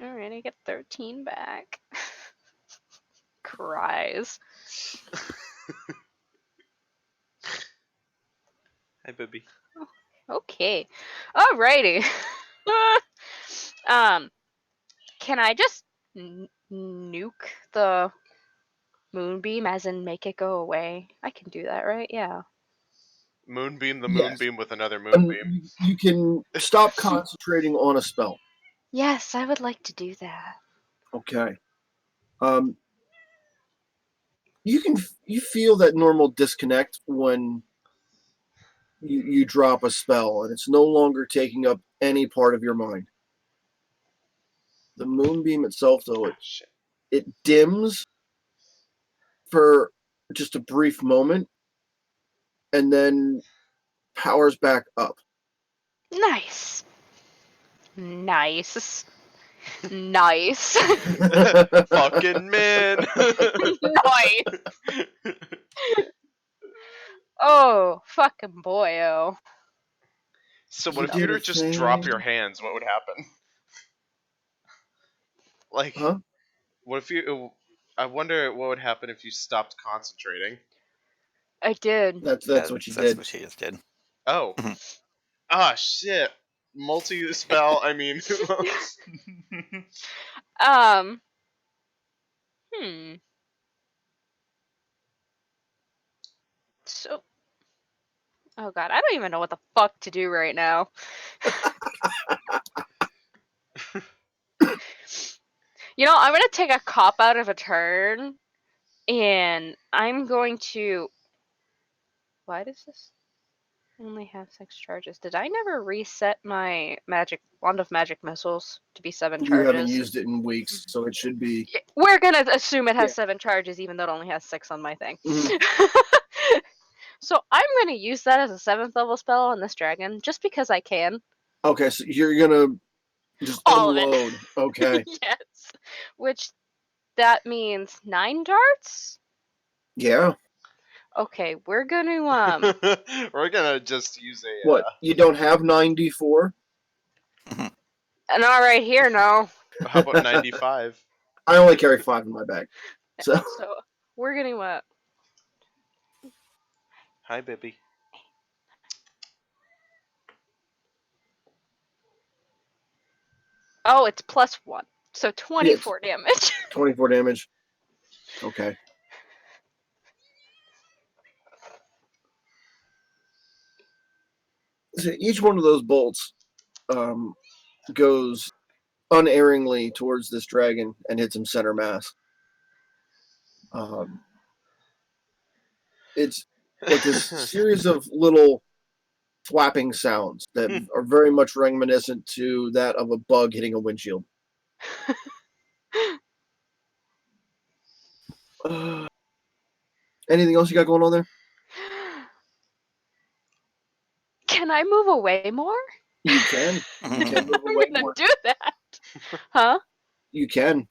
[SPEAKER 6] Alright, I get 13 back. Cries.
[SPEAKER 1] Hi, baby.
[SPEAKER 6] Okay. Alrighty. Can I just nuke the moonbeam, as in make it go away? I can do that, right? Yeah.
[SPEAKER 1] Moonbeam the
[SPEAKER 4] Yes.
[SPEAKER 1] moonbeam with another moonbeam.
[SPEAKER 4] You can stop concentrating on a spell.
[SPEAKER 6] Yes, I would like to do that.
[SPEAKER 4] Okay. You feel that normal disconnect when you drop a spell and it's no longer taking up any part of your mind. The moonbeam itself, though,
[SPEAKER 1] Shit.
[SPEAKER 4] it dims for just a brief moment and then powers back up.
[SPEAKER 6] Nice. Nice. Nice.
[SPEAKER 1] Fucking man.
[SPEAKER 6] Nice. Oh, fucking boyo.
[SPEAKER 1] So
[SPEAKER 4] You
[SPEAKER 1] what if
[SPEAKER 4] did
[SPEAKER 1] you were
[SPEAKER 4] a
[SPEAKER 1] to just drop
[SPEAKER 4] thing.
[SPEAKER 1] your hands? What would happen? Like,
[SPEAKER 4] Huh?
[SPEAKER 1] what if you? I wonder what would happen if you stopped concentrating.
[SPEAKER 6] I did.
[SPEAKER 4] That's what you
[SPEAKER 5] That's
[SPEAKER 4] did.
[SPEAKER 5] what she just did.
[SPEAKER 1] Oh. Ah, shit. Multi-spell, I mean.
[SPEAKER 6] Um. Hmm. So. Oh god, I don't even know what the fuck to do right now. I'm gonna take a cop out of a turn, and I'm going to. Why does this only have 6 charges? Did I never reset my magic wand of magic missiles to be 7
[SPEAKER 4] You haven't
[SPEAKER 6] charges?
[SPEAKER 4] used it in weeks, so it should be.
[SPEAKER 6] We're gonna assume it has
[SPEAKER 4] Yeah.
[SPEAKER 6] 7 charges, even though it only has 6 on my thing.
[SPEAKER 4] Mhm.
[SPEAKER 6] So I'm gonna use that as a 7th level spell on this dragon, just because I can.
[SPEAKER 4] Okay, so you're gonna just
[SPEAKER 6] All of it.
[SPEAKER 4] unload. Okay.
[SPEAKER 6] Yes. Which that means 9 darts?
[SPEAKER 4] Yeah.
[SPEAKER 6] Okay, we're gonna
[SPEAKER 1] We're gonna just use a.
[SPEAKER 4] What? You don't have 94?
[SPEAKER 6] not right here, no.
[SPEAKER 1] How about 95?
[SPEAKER 4] I only carry 5 in my bag. So
[SPEAKER 6] So we're gonna
[SPEAKER 1] Hi, baby.
[SPEAKER 6] Oh, it's +1. So
[SPEAKER 4] yeah,
[SPEAKER 6] 24 damage.
[SPEAKER 4] 24 damage. Okay. So each one of those bolts goes unerringly towards this dragon and hits him center mass. It's like this series of little flapping sounds that are very much reminiscent to that of a bug hitting a windshield. Anything else you got going on there?
[SPEAKER 6] Can I move away more?
[SPEAKER 4] You can. You can move
[SPEAKER 6] I'm
[SPEAKER 4] away
[SPEAKER 6] gonna
[SPEAKER 4] more.
[SPEAKER 6] do that. Huh?
[SPEAKER 4] You can.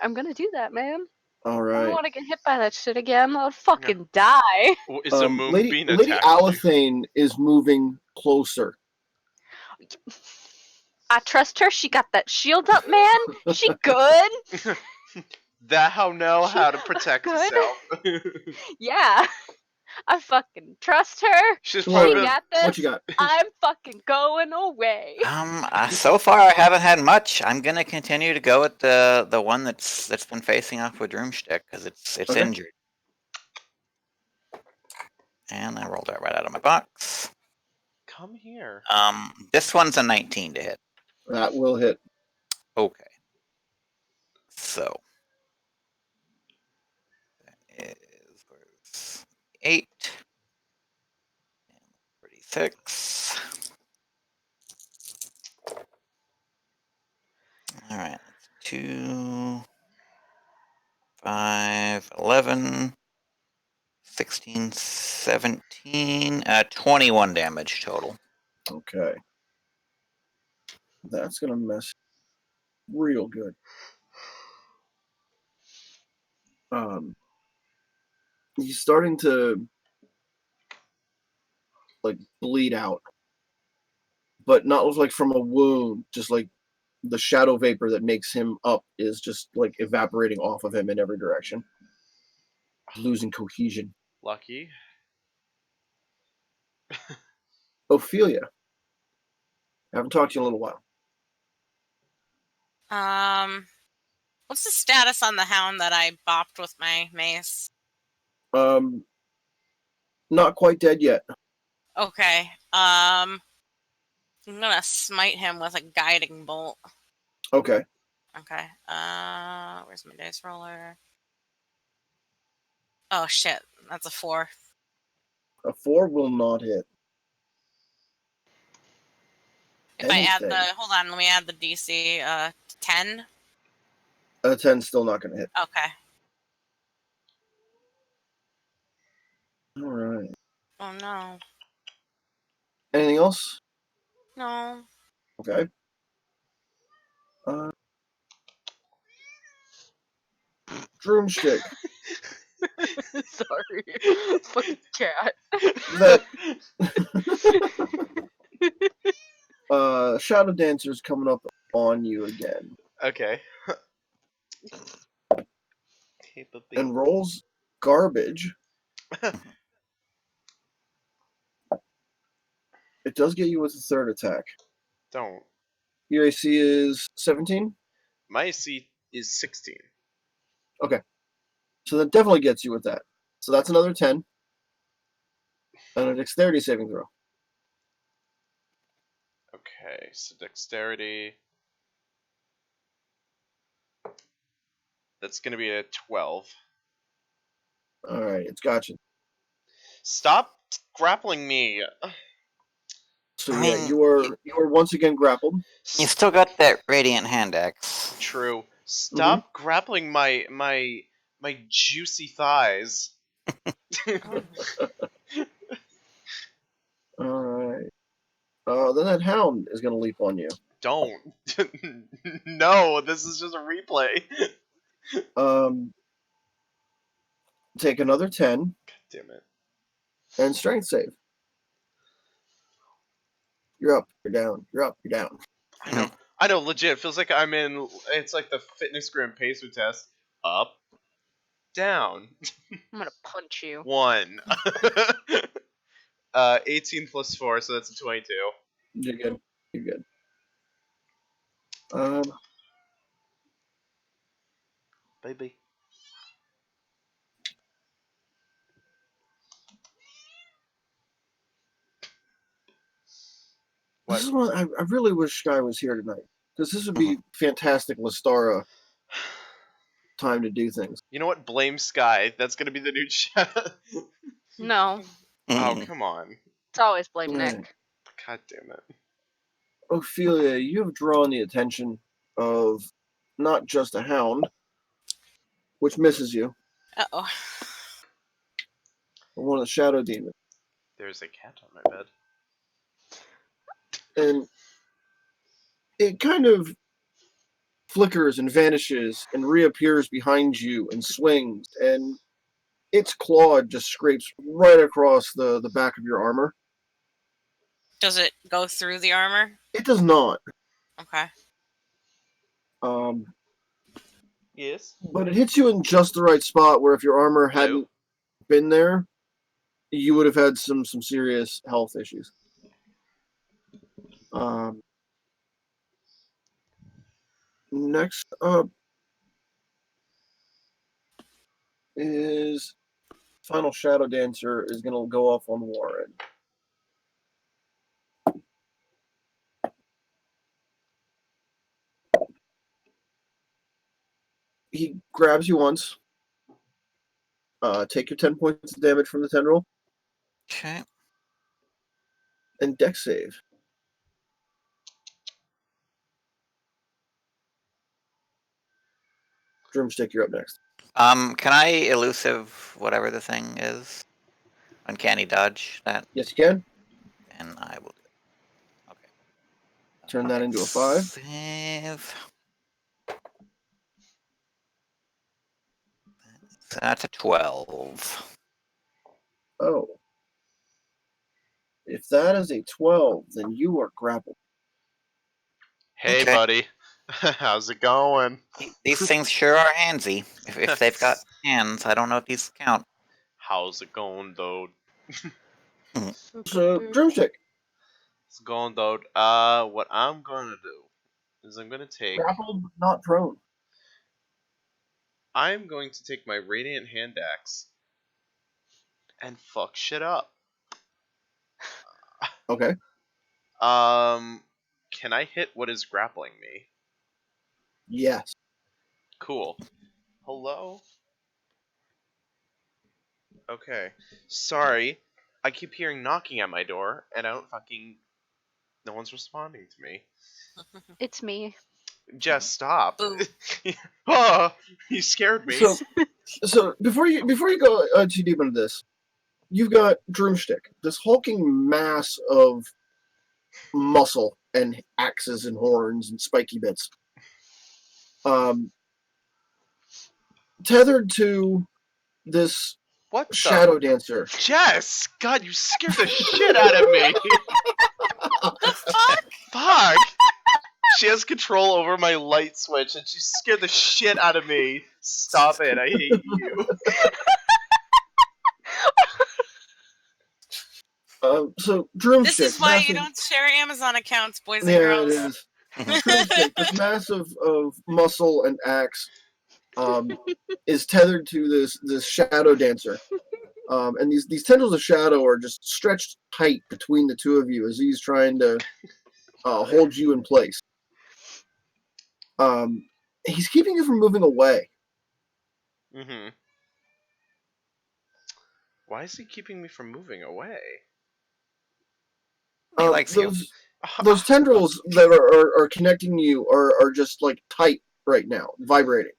[SPEAKER 6] I'm gonna do that, man.
[SPEAKER 4] All
[SPEAKER 6] I don't
[SPEAKER 4] right.
[SPEAKER 6] want to get hit by that shit again. I'll fucking die.
[SPEAKER 1] Is a
[SPEAKER 4] Lady
[SPEAKER 1] moonbeam attacking you?
[SPEAKER 4] Alathane is moving closer.
[SPEAKER 6] I trust her. She got that shield up, man. She good.
[SPEAKER 1] That how know how to protect
[SPEAKER 6] Good.
[SPEAKER 1] herself.
[SPEAKER 6] Yeah. I fucking trust her.
[SPEAKER 1] She's
[SPEAKER 6] She
[SPEAKER 1] probably
[SPEAKER 4] Lauren,
[SPEAKER 6] got this.
[SPEAKER 4] what you got?
[SPEAKER 6] I'm fucking going away.
[SPEAKER 5] So far I haven't had much. I'm gonna continue to go with the one that's been facing off with Droomstick because it's
[SPEAKER 4] Okay.
[SPEAKER 5] injured. And I rolled that right out of my box.
[SPEAKER 1] Come here.
[SPEAKER 5] This one's a 19 to hit.
[SPEAKER 4] That will hit.
[SPEAKER 5] Okay. So that is where's 8 and 36. All right, that's 2, 5, 11, 16, 17, 21 damage total.
[SPEAKER 4] Okay. That's gonna mess real good. He's starting to like bleed out, but not like from a wound, just like the shadow vapor that makes him up is just like evaporating off of him in every direction, losing cohesion.
[SPEAKER 1] Lucky.
[SPEAKER 4] Ophelia, I haven't talked to you in a little while.
[SPEAKER 3] What's the status on the hound that I bopped with my mace?
[SPEAKER 4] Not quite dead yet.
[SPEAKER 3] Okay. I'm gonna smite him with a guiding bolt.
[SPEAKER 4] Okay.
[SPEAKER 3] Okay. Where's my dice roller? Oh shit, that's a 4.
[SPEAKER 4] A 4 will not hit.
[SPEAKER 3] If I add
[SPEAKER 4] Anything.
[SPEAKER 3] hold on, let me add the DC. 10.
[SPEAKER 4] A 10's still not going to hit.
[SPEAKER 3] Okay.
[SPEAKER 4] All right.
[SPEAKER 3] Oh no.
[SPEAKER 4] Anything else?
[SPEAKER 3] No.
[SPEAKER 4] Okay. Broomstick.
[SPEAKER 6] Sorry. Fucking cat.
[SPEAKER 4] Shadow Dancer's coming up on you again.
[SPEAKER 1] Okay.
[SPEAKER 4] And rolls garbage. It does get you with a third attack.
[SPEAKER 1] Don't.
[SPEAKER 4] Your AC is 17?
[SPEAKER 1] My AC is 16.
[SPEAKER 4] Okay. So that definitely gets you with that. So that's another 10. And a dexterity saving throw.
[SPEAKER 1] Okay, so dexterity. That's going to be a 12.
[SPEAKER 4] All right, it's got you.
[SPEAKER 1] Stop grappling me.
[SPEAKER 4] So
[SPEAKER 5] I
[SPEAKER 4] yeah,
[SPEAKER 5] mean,
[SPEAKER 4] you are once again grappled.
[SPEAKER 5] You still got that radiant hand axe.
[SPEAKER 1] True. Stop grappling my juicy thighs.
[SPEAKER 4] All right. Then that hound is going to leap on you.
[SPEAKER 1] Don't. No, this is just a replay.
[SPEAKER 4] Take another 10.
[SPEAKER 1] God damn it.
[SPEAKER 4] And strength save. You're up, you're down, you're up, you're down.
[SPEAKER 1] I know, legit. It feels like I'm in. It's like the fitness gram pacer test. Up, down.
[SPEAKER 6] I'm gonna punch you.
[SPEAKER 1] 1. 18 plus 4, so that's a 22.
[SPEAKER 4] You're good. You're good.
[SPEAKER 1] Baby.
[SPEAKER 4] This is what I really wish Sky was here tonight. Because this would be fantastic Lestara time to do things.
[SPEAKER 1] You know what? Blame Sky. That's gonna be the new chat.
[SPEAKER 6] No,
[SPEAKER 1] Oh, come on.
[SPEAKER 6] it's always blame
[SPEAKER 4] Mm.
[SPEAKER 6] Nick.
[SPEAKER 1] God damn it.
[SPEAKER 4] Ophelia, you have drawn the attention of not just a hound, which misses you,
[SPEAKER 3] Uh-oh.
[SPEAKER 4] but one of the shadow demons.
[SPEAKER 1] There's a cat on my bed.
[SPEAKER 4] And it kind of flickers and vanishes and reappears behind you and swings, and its claw just scrapes right across the back of your armor.
[SPEAKER 3] Does it go through the armor?
[SPEAKER 4] It does not.
[SPEAKER 3] Okay.
[SPEAKER 1] Yes.
[SPEAKER 4] But it hits you in just the right spot where if your armor hadn't been there, you would have had some serious health issues. Next up is Final Shadow Dancer is going to go off on Warren. He grabs you once. Take your 10 points of damage from the tendril.
[SPEAKER 5] Okay.
[SPEAKER 4] And dex save. Broomstick, you're up next.
[SPEAKER 5] Can I elusive whatever the thing is? uncanny dodge that?
[SPEAKER 4] Yes, you can.
[SPEAKER 5] And I will do it. Okay.
[SPEAKER 4] Turn that into a 5.
[SPEAKER 5] Save. That's a 12.
[SPEAKER 4] Oh. If that is a 12, then you are grappled.
[SPEAKER 1] Hey,
[SPEAKER 5] Okay.
[SPEAKER 1] buddy. How's it going?
[SPEAKER 5] These things sure are handsy. If they've got hands, I don't know if these count.
[SPEAKER 1] How's it going, though?
[SPEAKER 4] So, Drumstick,
[SPEAKER 1] It's going, though. What I'm gonna do is I'm gonna take.
[SPEAKER 4] grappled but not prone.
[SPEAKER 1] I'm going to take my radiant hand axe and fuck shit up.
[SPEAKER 4] Okay.
[SPEAKER 1] Can I hit what is grappling me?
[SPEAKER 4] Yes.
[SPEAKER 1] Cool. Hello? Okay. Sorry. I keep hearing knocking at my door, and I don't fucking... No one's responding to me.
[SPEAKER 6] It's me.
[SPEAKER 1] Jess, stop.
[SPEAKER 3] Boo.
[SPEAKER 1] Oh, you scared me.
[SPEAKER 4] So before you go too deep into this, you've got Drumstick, this hulking mass of muscle and axes and horns and spiky bits. Tethered to this
[SPEAKER 1] What the?
[SPEAKER 4] shadow dancer.
[SPEAKER 1] Jess! God, you scared the shit out of me. Fuck! She has control over my light switch, and she scared the shit out of me. Stop it! I hate you.
[SPEAKER 4] So Drumstick.
[SPEAKER 3] This is why
[SPEAKER 4] massive,
[SPEAKER 3] you don't share Amazon accounts, boys and
[SPEAKER 4] yeah,
[SPEAKER 3] girls.
[SPEAKER 4] it is. Drumstick, this mass of muscle and axe, is tethered to this shadow dancer. And these tendrils of shadow are just stretched tight between the two of you as he's trying to hold you in place. He's keeping you from moving away.
[SPEAKER 1] Mm-hmm. Why is he keeping me from moving away?
[SPEAKER 5] He likes you.
[SPEAKER 4] Those tendrils that are connecting you are just like tight right now, vibrating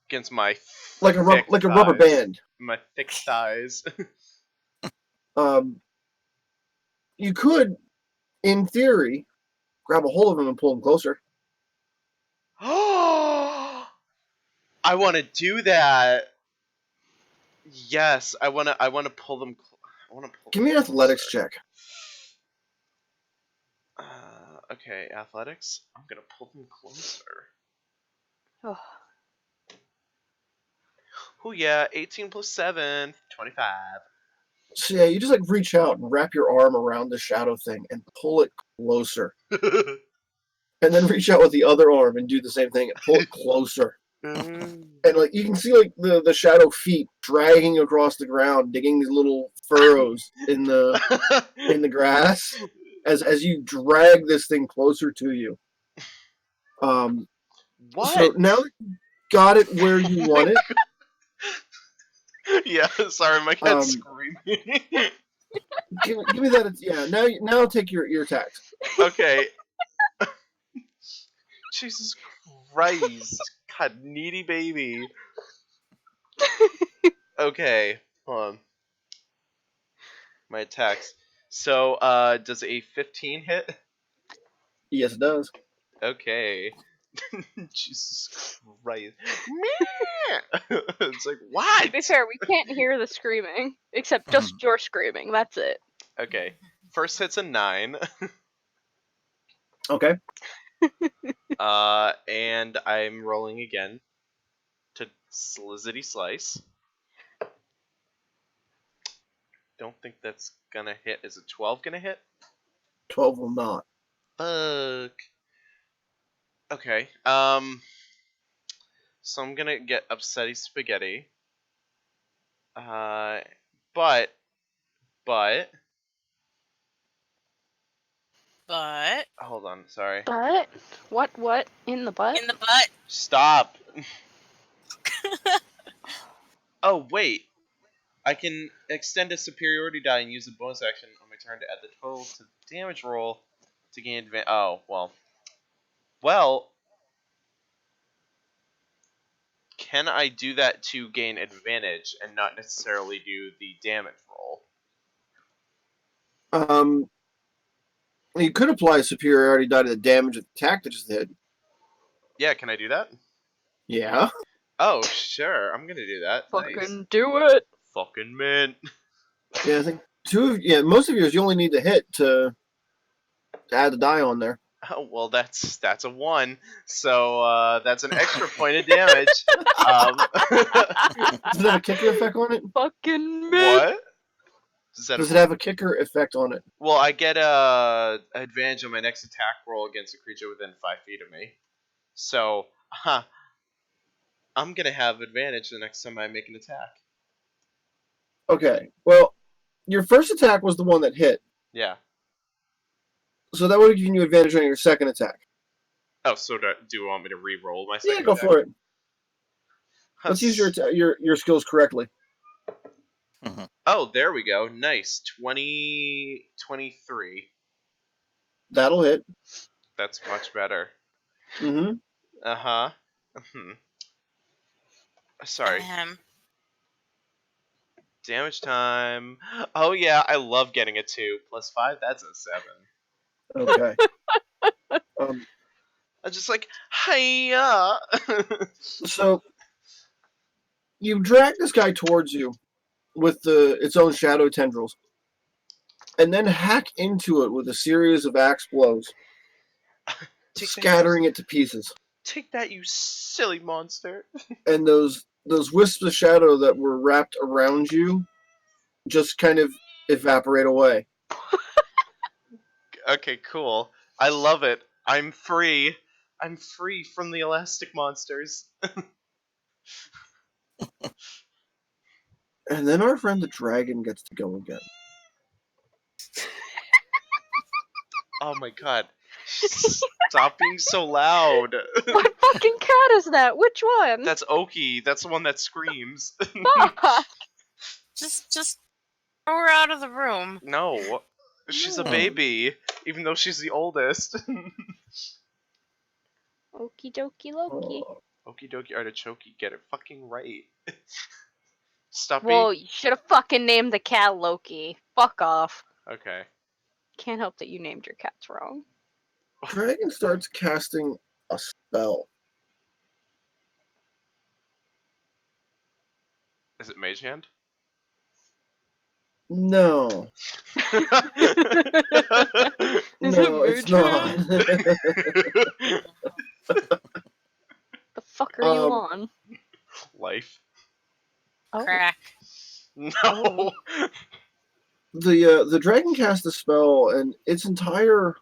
[SPEAKER 1] Against my
[SPEAKER 4] like a rubber
[SPEAKER 1] thighs.
[SPEAKER 4] band.
[SPEAKER 1] My thick thighs.
[SPEAKER 4] You could, in theory, grab a hold of him and pull him closer.
[SPEAKER 1] I want to do that. Yes, I want to pull them. I want to pull.
[SPEAKER 4] Give me an athletics check.
[SPEAKER 1] Okay, athletics. I'm gonna pull them closer.
[SPEAKER 6] Oh.
[SPEAKER 1] Oh yeah, 18 plus 7, 25.
[SPEAKER 4] So yeah, you just like reach out and wrap your arm around the shadow thing and pull it closer. And then reach out with the other arm and do the same thing and pull it closer. And like you can see like the shadow feet dragging across the ground, digging these little furrows in the grass as you drag this thing closer to you.
[SPEAKER 1] What?
[SPEAKER 4] So now that you got it where you want it.
[SPEAKER 1] Yeah, sorry, my cat's screaming.
[SPEAKER 4] give me that. Yeah, now take your attacks.
[SPEAKER 1] Okay. Jesus Christ. God, needy baby. Okay, hold on. My attacks. So, does a 15 hit?
[SPEAKER 4] Yes, it does.
[SPEAKER 1] Okay. Jesus Christ. It's like, what?
[SPEAKER 6] To be fair, we can't hear the screaming, except just your screaming. That's it.
[SPEAKER 1] Okay. First hit's a 9.
[SPEAKER 4] Okay.
[SPEAKER 1] And I'm rolling again to Slizzity Slice. Don't think that's gonna hit. Is a 12 gonna hit?
[SPEAKER 4] 12 will not.
[SPEAKER 1] Fuck. Okay. So I'm gonna get upsetty spaghetti. But hold on, sorry.
[SPEAKER 6] But what in the butt?
[SPEAKER 3] In the butt.
[SPEAKER 1] Stop. Oh wait, I can extend a superiority die and use a bonus action on my turn to add the total to the damage roll to gain advantage. Oh well. can I do that to gain advantage and not necessarily do the damage roll?
[SPEAKER 4] You could apply superiority die to the damage of the attack that just hit.
[SPEAKER 1] Yeah, can I do that?
[SPEAKER 4] Yeah.
[SPEAKER 1] Oh, sure. I'm gonna do that. Nice.
[SPEAKER 6] Fucking do it.
[SPEAKER 1] Fucking mint.
[SPEAKER 4] Yeah, I think most of yours you only need to hit to add the die on there.
[SPEAKER 1] Oh, well, that's a 1. So that's an extra point of damage.
[SPEAKER 4] Does it have a kicker effect on it?
[SPEAKER 6] Fucking
[SPEAKER 1] What?
[SPEAKER 4] Does it have a kicker effect on it?
[SPEAKER 1] Well, I get advantage on my next attack roll against a creature within 5 feet of me. So, I'm gonna have advantage the next time I make an attack.
[SPEAKER 4] Okay. Well, your first attack was the one that hit,
[SPEAKER 1] Yeah.
[SPEAKER 4] so that would have given you advantage on your second attack.
[SPEAKER 1] Oh, so do you want me to re-roll my
[SPEAKER 4] Yeah,
[SPEAKER 1] second
[SPEAKER 4] go
[SPEAKER 1] attack?
[SPEAKER 4] for it. Let's use your skills correctly.
[SPEAKER 1] Oh, there we go. Nice. 23.
[SPEAKER 4] That'll hit.
[SPEAKER 1] That's much better.
[SPEAKER 4] Mm-hmm.
[SPEAKER 1] Uh-huh. Sorry. Damage time. Oh yeah, I love getting a 2. Plus 5, that's a 7.
[SPEAKER 4] Okay.
[SPEAKER 1] I'm just like, hiya!
[SPEAKER 4] So you drag this guy towards you with its own shadow tendrils, and then hack into it with a series of axe blows, scattering it to pieces.
[SPEAKER 1] Take that, you silly monster!
[SPEAKER 4] And those wisps of shadow that were wrapped around you just kind of evaporate away.
[SPEAKER 1] Okay, cool. I love it. I'm free. I'm free from the elastic monsters.
[SPEAKER 4] And then our friend the dragon gets to go again.
[SPEAKER 1] Oh my god. Stop being so loud.
[SPEAKER 6] What fucking cat is that? Which one?
[SPEAKER 1] That's Oki. That's the one that screams.
[SPEAKER 6] Fuck.
[SPEAKER 3] Just throw her out of the room.
[SPEAKER 1] No. She's a baby, even though she's the oldest.
[SPEAKER 6] Okie dokie Loki.
[SPEAKER 1] Okie dokie artichoke, get it fucking right. Stop
[SPEAKER 6] Well,
[SPEAKER 1] being...
[SPEAKER 6] you should have fucking named the cat Loki. Fuck off.
[SPEAKER 1] Okay.
[SPEAKER 6] Can't help that you named your cats wrong.
[SPEAKER 4] Dragon starts casting a spell.
[SPEAKER 1] Is it Mage Hand?
[SPEAKER 4] No. No, it's not.
[SPEAKER 6] The fuck are you on?
[SPEAKER 1] Life.
[SPEAKER 6] Oh.
[SPEAKER 3] Crack.
[SPEAKER 1] No.
[SPEAKER 4] The dragon casts a spell, and its entire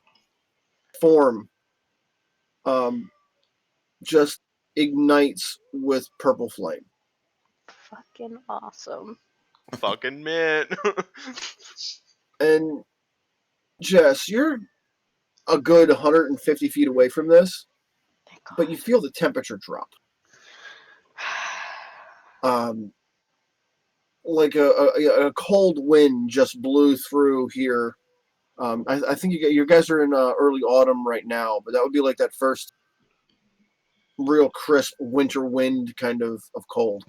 [SPEAKER 4] form just ignites with purple flame.
[SPEAKER 6] Fucking awesome.
[SPEAKER 1] Fucking mint.
[SPEAKER 4] And Jess, you're a good 150 feet away from this,
[SPEAKER 6] Thank God.
[SPEAKER 4] but you feel the temperature drop. Like a cold wind just blew through here. I think you guys are in early autumn right now, but that would be like that first real crisp winter wind kind of cold.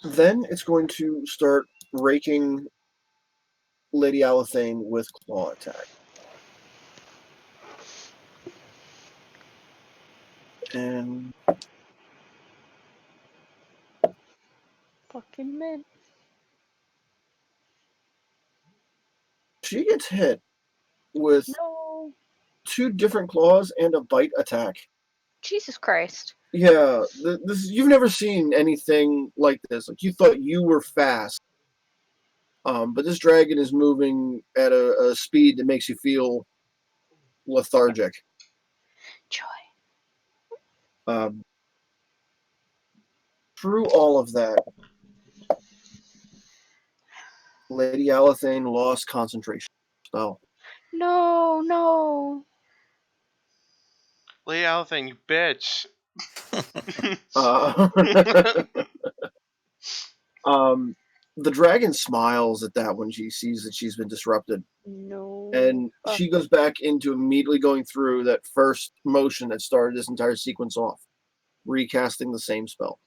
[SPEAKER 4] Then it's going to start raking Lady Alathane with claw attack. And
[SPEAKER 6] Fucking man.
[SPEAKER 4] she gets hit with
[SPEAKER 6] No.
[SPEAKER 4] 2 different claws and a bite attack.
[SPEAKER 6] Jesus Christ.
[SPEAKER 4] Yeah, you've never seen anything like this. Like, you thought you were fast, but this dragon is moving at a speed that makes you feel lethargic.
[SPEAKER 6] Joy.
[SPEAKER 4] Through all of that, Lady Alathane lost concentration. So,
[SPEAKER 6] No.
[SPEAKER 1] Lay out thing, you bitch.
[SPEAKER 4] The dragon smiles at that when she sees that she's been disrupted.
[SPEAKER 6] No.
[SPEAKER 4] And she goes back into immediately going through that first motion that started this entire sequence off, recasting the same spell.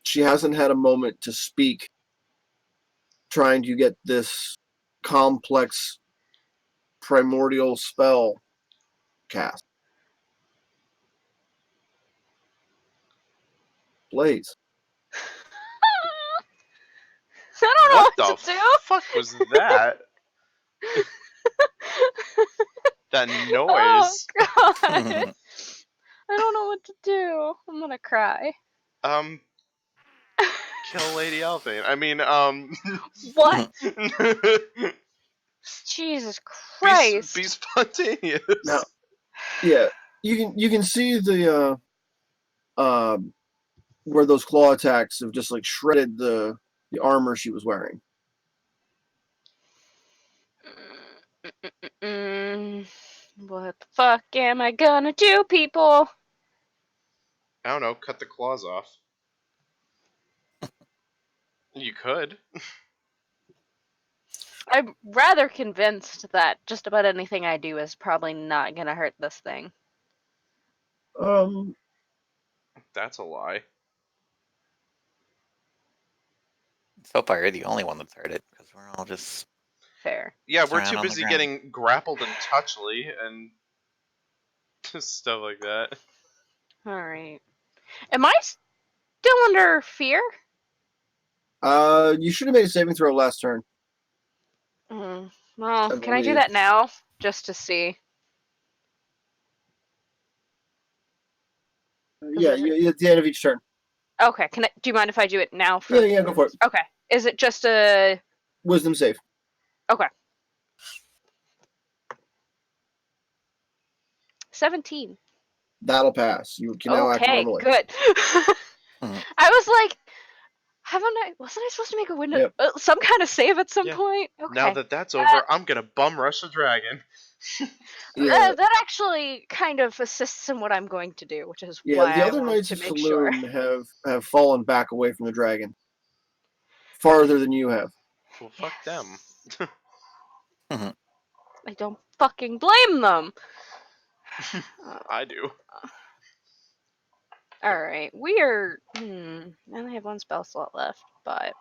[SPEAKER 4] She hasn't had a moment to speak, trying to get this complex primordial spell cast. Blaze.
[SPEAKER 6] I don't know
[SPEAKER 1] What
[SPEAKER 6] what
[SPEAKER 1] the
[SPEAKER 6] to do.
[SPEAKER 1] fuck was that? That
[SPEAKER 6] Oh
[SPEAKER 1] noise.
[SPEAKER 6] god. I don't know what to do. I'm gonna cry.
[SPEAKER 1] Kill Lady Elvane. I mean,
[SPEAKER 6] What? Jesus Christ.
[SPEAKER 1] be spontaneous.
[SPEAKER 4] Now, yeah, you can see the where those claw attacks have just like shredded the armor she was wearing.
[SPEAKER 6] What the fuck am I gonna do, people?
[SPEAKER 1] I don't know, cut the claws off. You could.
[SPEAKER 6] I'm rather convinced that just about anything I do is probably not gonna hurt this thing.
[SPEAKER 1] That's a lie.
[SPEAKER 5] So far, you're the only one that's heard it because we're all just.
[SPEAKER 6] Fair.
[SPEAKER 1] Yeah, we're
[SPEAKER 5] around
[SPEAKER 1] too
[SPEAKER 5] on the
[SPEAKER 1] busy
[SPEAKER 5] ground.
[SPEAKER 1] getting grappled and touchly and stuff like that.
[SPEAKER 6] Alright. Am I still under fear?
[SPEAKER 4] You should have made a saving throw last turn.
[SPEAKER 6] Well,
[SPEAKER 4] I
[SPEAKER 6] can I do
[SPEAKER 4] believe.
[SPEAKER 6] that now? Just to see.
[SPEAKER 4] Yeah, at the end of each turn.
[SPEAKER 6] Okay, do you mind if I do it now?
[SPEAKER 4] Yeah, go for it.
[SPEAKER 6] Okay. Is it just a...
[SPEAKER 4] Wisdom save.
[SPEAKER 6] Okay. 17.
[SPEAKER 4] That'll pass. You can now act
[SPEAKER 6] Okay,
[SPEAKER 4] normally.
[SPEAKER 6] good.
[SPEAKER 5] Mhm.
[SPEAKER 6] I was like, wasn't I supposed to make a window, some kind of save at some
[SPEAKER 1] Yeah.
[SPEAKER 6] point? Okay.
[SPEAKER 1] Now that that's over, I'm gonna bum rush the dragon.
[SPEAKER 4] Yeah.
[SPEAKER 6] That actually kind of assists in what I'm going to do, which is
[SPEAKER 4] Yeah,
[SPEAKER 6] why
[SPEAKER 4] the
[SPEAKER 6] I
[SPEAKER 4] other
[SPEAKER 6] wanted
[SPEAKER 4] knights
[SPEAKER 6] to
[SPEAKER 4] of
[SPEAKER 6] make sure.
[SPEAKER 4] Saloon have fallen back away from the dragon. Farther than you have.
[SPEAKER 1] Well, fuck them.
[SPEAKER 6] I don't fucking blame them.
[SPEAKER 1] I do.
[SPEAKER 6] Alright, we are... I only have one spell slot left, but...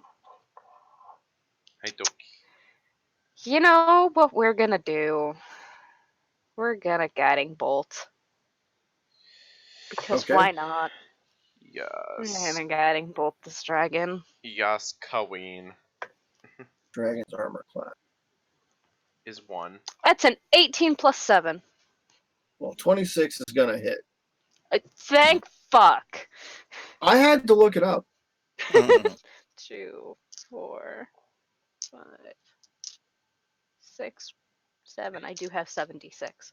[SPEAKER 1] I don't.
[SPEAKER 6] You know what we're gonna do? We're gonna Guiding Bolt. Because
[SPEAKER 4] Okay.
[SPEAKER 6] why not?
[SPEAKER 1] Yes.
[SPEAKER 6] We're gonna Guiding Bolt this dragon.
[SPEAKER 1] Yes, Queen
[SPEAKER 4] Dragon's armor class.
[SPEAKER 1] is 1.
[SPEAKER 6] That's an 18 plus 7.
[SPEAKER 4] Well, 26 is gonna hit.
[SPEAKER 6] Thank fuck.
[SPEAKER 4] I had to look it up.
[SPEAKER 6] 2, 4, 5, 6, 7. I do have 76.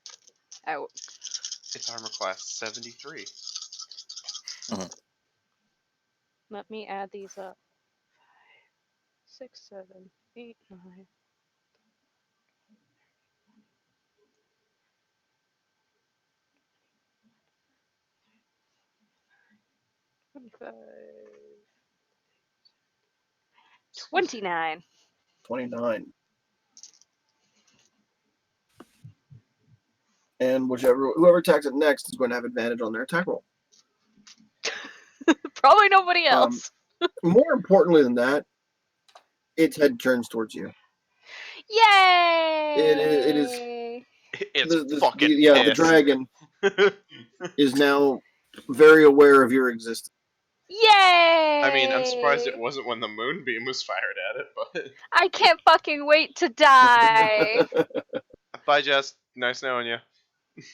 [SPEAKER 6] Out.
[SPEAKER 1] Its armor class 73.
[SPEAKER 6] Let me add these up. 5, 6, 7, 8, 9. 25. 29.
[SPEAKER 4] 29. And whoever attacks it next is going to have advantage on their attack roll.
[SPEAKER 6] Probably nobody else.
[SPEAKER 4] More importantly than that, its head turns towards you.
[SPEAKER 6] Yay!
[SPEAKER 4] It is.
[SPEAKER 1] It's fucking
[SPEAKER 4] the
[SPEAKER 1] pissed.
[SPEAKER 4] dragon is now very aware of your existence.
[SPEAKER 6] Yay!
[SPEAKER 1] I mean, I'm surprised it wasn't when the moonbeam was fired at it, but...
[SPEAKER 6] I can't fucking wait to die.
[SPEAKER 1] Bye, Jess. Nice knowing you.
[SPEAKER 6] It's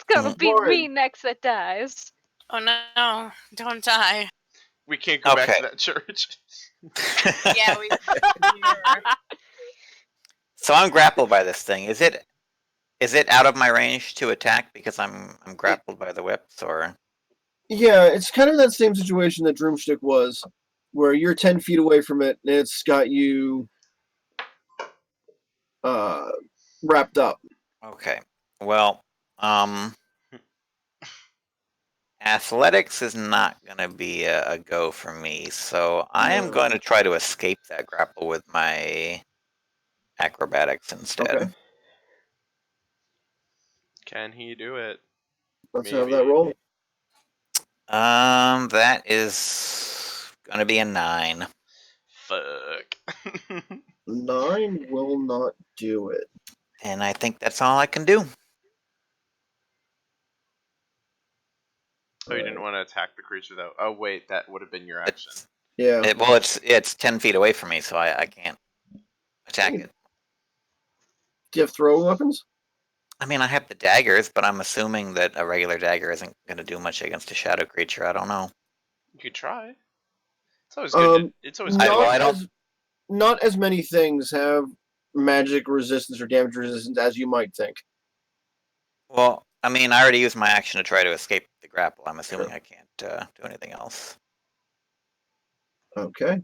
[SPEAKER 6] gonna be
[SPEAKER 4] Lauren.
[SPEAKER 6] me next that dies.
[SPEAKER 3] Oh no, don't die.
[SPEAKER 1] We can't go back
[SPEAKER 5] Okay.
[SPEAKER 1] to that church.
[SPEAKER 3] Yeah, we.
[SPEAKER 5] So I'm grappled by this thing. Is it out of my range to attack because I'm grappled by the whips, or?
[SPEAKER 4] Yeah, it's kind of that same situation that Droomstick was, where you're 10 feet away from it, and it's got you wrapped up.
[SPEAKER 5] Okay. Well, Athletics is not going to be a go for me, so I am going to try to escape that grapple with my acrobatics instead.
[SPEAKER 4] Okay.
[SPEAKER 1] Can he do it?
[SPEAKER 4] Let's have that roll.
[SPEAKER 5] That is going to be a 9.
[SPEAKER 1] Fuck.
[SPEAKER 4] 9 will not do it.
[SPEAKER 5] And I think that's all I can do.
[SPEAKER 1] Oh, you didn't want to attack the creature, though. Oh, wait, that would have been your action.
[SPEAKER 4] Yeah.
[SPEAKER 5] It's 10 feet away from me, so I can't attack it.
[SPEAKER 4] Do you have throwing weapons?
[SPEAKER 5] I mean, I have the daggers, but I'm assuming that a regular dagger isn't going to do much against a shadow creature. I don't know.
[SPEAKER 1] You could try. It's always good. It's always good.
[SPEAKER 4] Not as many things have magic resistance or damage resistance as you might think.
[SPEAKER 5] Well, I mean, I already used my action to try to escape the grapple. I'm assuming I can't do anything else.
[SPEAKER 4] Okay.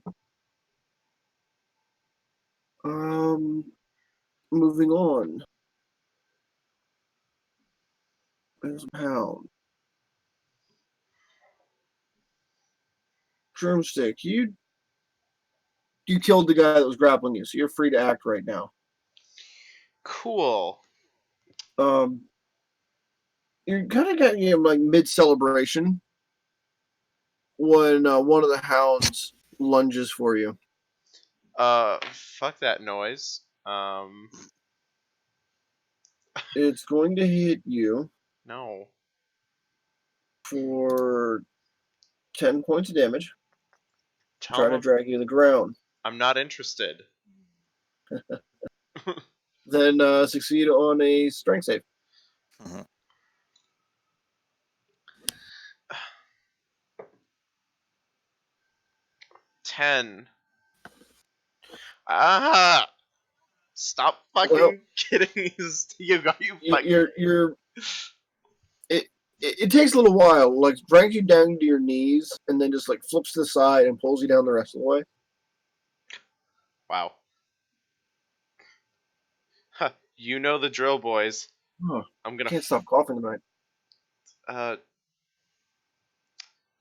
[SPEAKER 4] Moving on. There's a pound. Drumstick, you killed the guy that was grappling you, so you're free to act right now.
[SPEAKER 1] Cool.
[SPEAKER 4] You're kind of getting like mid-celebration when one of the hounds lunges for you.
[SPEAKER 1] Fuck that noise.
[SPEAKER 4] It's going to hit you.
[SPEAKER 1] No.
[SPEAKER 4] For 10 points of damage. Try to drag you to the ground.
[SPEAKER 1] I'm not interested.
[SPEAKER 4] Then succeed on a strength save.
[SPEAKER 5] Mm-hmm.
[SPEAKER 1] 10. Ah! Stop fucking kidding me.
[SPEAKER 4] It takes a little while. Like, drags you down to your knees and then just like flips to the side and pulls you down the rest of the way.
[SPEAKER 1] Wow. Huh, you know the drill, boys.
[SPEAKER 4] Oh,
[SPEAKER 1] I'm gonna.
[SPEAKER 4] Can't stop coughing tonight.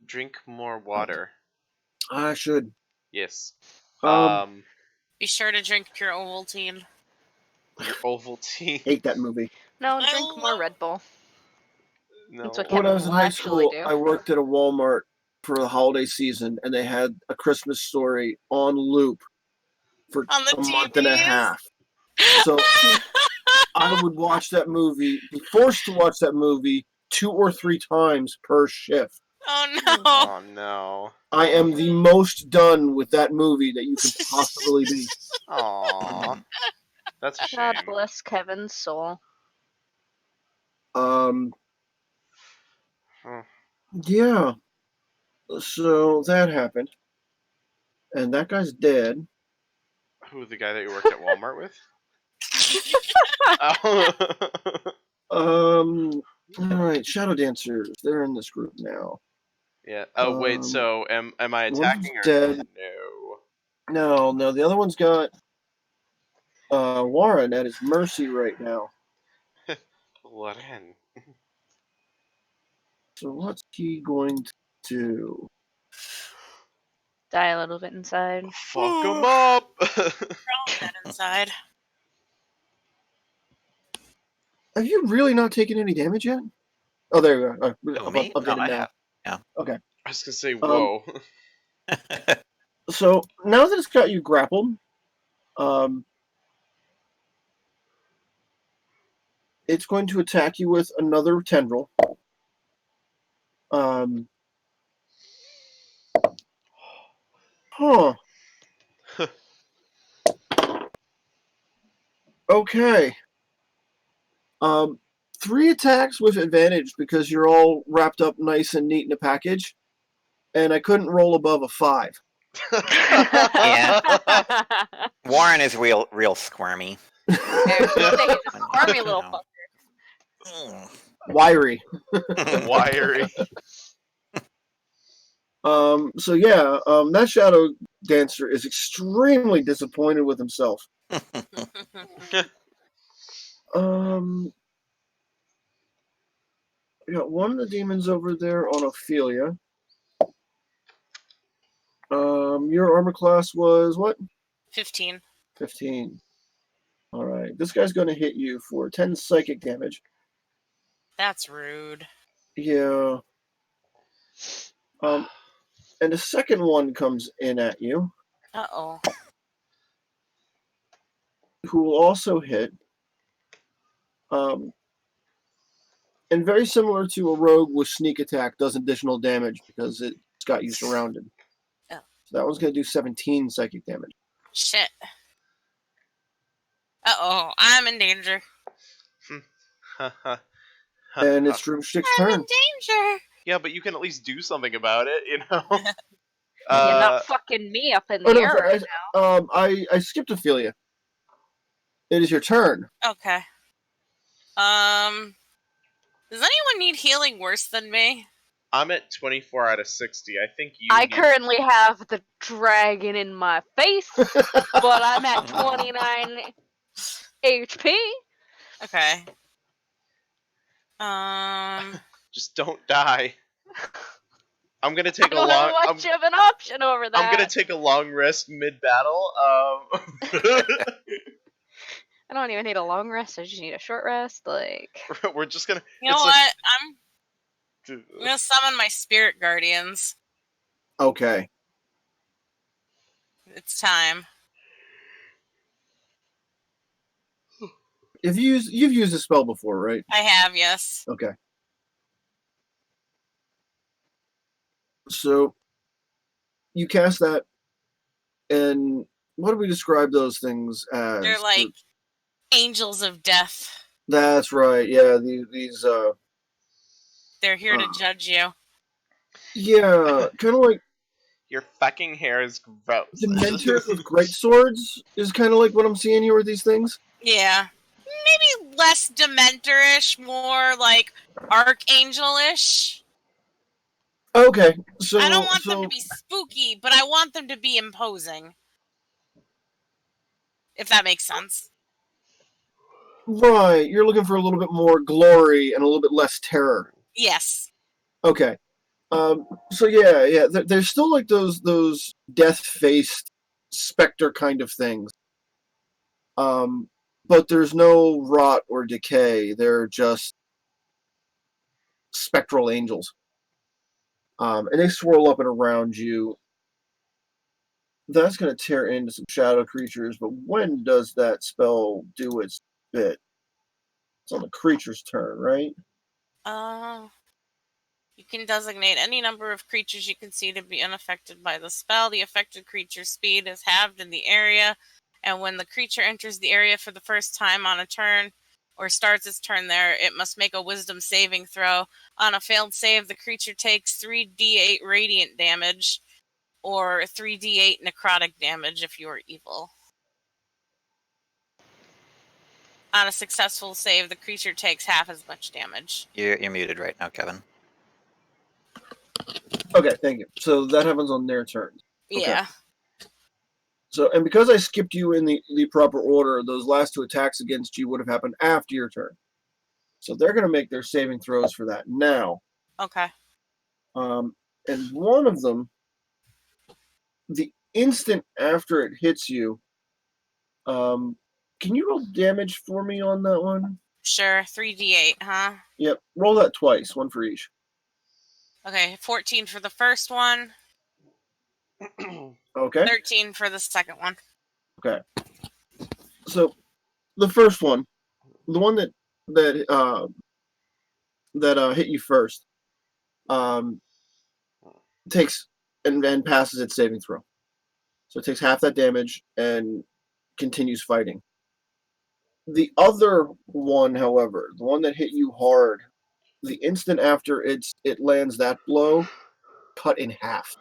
[SPEAKER 1] Drink more water.
[SPEAKER 4] I should.
[SPEAKER 1] Yes.
[SPEAKER 3] Be sure to drink your Ovaltine.
[SPEAKER 1] Your Ovaltine.
[SPEAKER 4] Hate that movie.
[SPEAKER 6] No, drink more Red Bull.
[SPEAKER 1] No.
[SPEAKER 6] That's what
[SPEAKER 4] When I
[SPEAKER 6] Kevin
[SPEAKER 4] was in
[SPEAKER 6] will
[SPEAKER 4] high
[SPEAKER 6] actually
[SPEAKER 4] school,
[SPEAKER 6] do.
[SPEAKER 4] I worked at a Walmart for the holiday season, and they had A Christmas Story on loop for a month and a half. So I would watch that movie, be forced to watch that movie 2 or 3 times per shift.
[SPEAKER 3] Oh no!
[SPEAKER 1] Oh no!
[SPEAKER 4] I am the most done with that movie that you can possibly be.
[SPEAKER 1] Aww. That's a shame.
[SPEAKER 6] God bless Kevin's soul.
[SPEAKER 4] Yeah. So that happened. And that guy's dead.
[SPEAKER 1] Who, the guy that you worked at Walmart with?
[SPEAKER 4] Alright, Shadow Dancers. They're in this group now.
[SPEAKER 1] Yeah. Oh, wait, so am I attacking or
[SPEAKER 4] dead.
[SPEAKER 1] No?
[SPEAKER 4] No, the other one's got Warren at his mercy right now.
[SPEAKER 1] Warren.
[SPEAKER 4] So what's he going to do?
[SPEAKER 6] Die a little bit inside.
[SPEAKER 1] Fuck him up!
[SPEAKER 3] We're all dead inside.
[SPEAKER 4] Have you really not taken any damage yet? Oh, there you go.
[SPEAKER 5] Me?
[SPEAKER 4] I'll get
[SPEAKER 5] No,
[SPEAKER 4] it
[SPEAKER 5] I
[SPEAKER 4] now.
[SPEAKER 5] have. Yeah.
[SPEAKER 4] Okay.
[SPEAKER 1] I was gonna say, whoa.
[SPEAKER 4] So now that it's got you grappled, it's going to attack you with another tendril. Okay. 3 attacks with advantage because you're all wrapped up nice and neat in a package, and I couldn't roll above a 5.
[SPEAKER 5] Yeah. Warren is real squirmy.
[SPEAKER 6] Squirmy little fucker.
[SPEAKER 4] Wiry.
[SPEAKER 1] Wiry.
[SPEAKER 4] So yeah, that Shadow Dancer is extremely disappointed with himself. We got one of the demons over there on Ophelia. Your armor class was what?
[SPEAKER 3] 15.
[SPEAKER 4] 15. All right. This guy's going to hit you for 10 psychic damage.
[SPEAKER 3] That's rude.
[SPEAKER 4] Yeah. And the second one comes in at you,
[SPEAKER 3] Uh-oh.
[SPEAKER 4] who will also hit. And very similar to a rogue with sneak attack, does additional damage because it's got you surrounded.
[SPEAKER 3] Oh.
[SPEAKER 4] So that one's going to do 17 psychic damage.
[SPEAKER 3] Shit. Uh-oh, I'm in danger.
[SPEAKER 4] And it's Drumstick's
[SPEAKER 3] I'm
[SPEAKER 4] turn.
[SPEAKER 3] in danger.
[SPEAKER 1] Yeah, but you can at least do something about it, you know?
[SPEAKER 6] You're not fucking me up in the air right now.
[SPEAKER 4] I skipped Ophelia. It is your turn.
[SPEAKER 3] Okay. Does anyone need healing worse than me?
[SPEAKER 1] I'm at 24 out of 60. I think you
[SPEAKER 6] I
[SPEAKER 1] need...
[SPEAKER 6] currently have the dragon in my face, but I'm at 29 HP.
[SPEAKER 3] Okay.
[SPEAKER 1] Just don't die. I'm gonna
[SPEAKER 6] I
[SPEAKER 1] take a
[SPEAKER 6] don't
[SPEAKER 1] long...
[SPEAKER 6] have much of an option over that.
[SPEAKER 1] I'm gonna take a long rest mid-battle.
[SPEAKER 6] I don't even need a long rest. I just need a short rest. Like,
[SPEAKER 1] We're just gonna...
[SPEAKER 3] You know what? I'm gonna summon my spirit guardians.
[SPEAKER 4] Okay.
[SPEAKER 3] It's time.
[SPEAKER 4] You've used a spell before, right?
[SPEAKER 3] I have, yes.
[SPEAKER 4] Okay. So you cast that, and what do we describe those things as?
[SPEAKER 3] They're like angels of death.
[SPEAKER 4] That's right. Yeah, these
[SPEAKER 3] They're here to judge you.
[SPEAKER 4] Yeah, kind of like
[SPEAKER 1] Your fucking hair is gross.
[SPEAKER 4] Dementors with great swords is kind of like what I'm seeing here with these things.
[SPEAKER 3] Yeah. Maybe less Dementor-ish, more like Archangel-ish.
[SPEAKER 4] Okay, so
[SPEAKER 3] I don't want them to be spooky, but I want them to be imposing. If that makes sense.
[SPEAKER 4] Right, you're looking for a little bit more glory and a little bit less terror.
[SPEAKER 3] Yes.
[SPEAKER 4] Okay. So yeah, there's still like those death-faced specter kind of things. But there's no rot or decay. They're just spectral angels. And they swirl up and around you. That's going to tear into some shadow creatures, but when does that spell do its bit? It's on the creature's turn, right?
[SPEAKER 3] You can designate any number of creatures you can see to be unaffected by the spell. The affected creature's speed is halved in the area, and when the creature enters the area for the first time on a turn, or starts its turn there, it must make a wisdom saving throw. On a failed save, the creature takes 3d8 radiant damage, or 3d8 necrotic damage if you are evil. On a successful save, the creature takes half as much damage.
[SPEAKER 5] You're muted right now, Kevin.
[SPEAKER 4] Okay, thank you. So that happens on their turn. Okay.
[SPEAKER 3] Yeah.
[SPEAKER 4] So, and because I skipped you in the proper order, those last two attacks against you would have happened after your turn. So they're going to make their saving throws for that now.
[SPEAKER 3] Okay.
[SPEAKER 4] And one of them, the instant after it hits you, can you roll damage for me on that one?
[SPEAKER 3] Sure, 3d8, huh?
[SPEAKER 4] Yep, roll that twice, one for each.
[SPEAKER 3] Okay, 14 for the first one.
[SPEAKER 4] Okay.
[SPEAKER 3] 13 for the second one.
[SPEAKER 4] Okay. So, the first one, the one that hit you first, takes and passes its saving throw. So it takes half that damage and continues fighting. The other one, however, the one that hit you hard, the instant after it lands that blow, cut in half.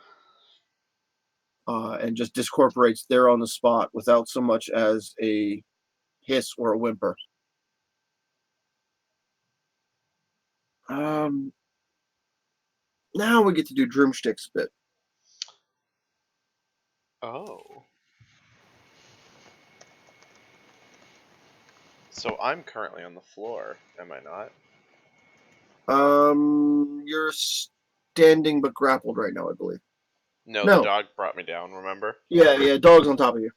[SPEAKER 4] And just discorporates there on the spot without so much as a hiss or a whimper. Now we get to do Drumstick's bit.
[SPEAKER 1] Oh. So I'm currently on the floor, am I not?
[SPEAKER 4] You're standing but grappled right now, I believe.
[SPEAKER 1] No,
[SPEAKER 4] No.
[SPEAKER 1] the dog brought me down, remember?
[SPEAKER 4] Yeah, dog's on top of you.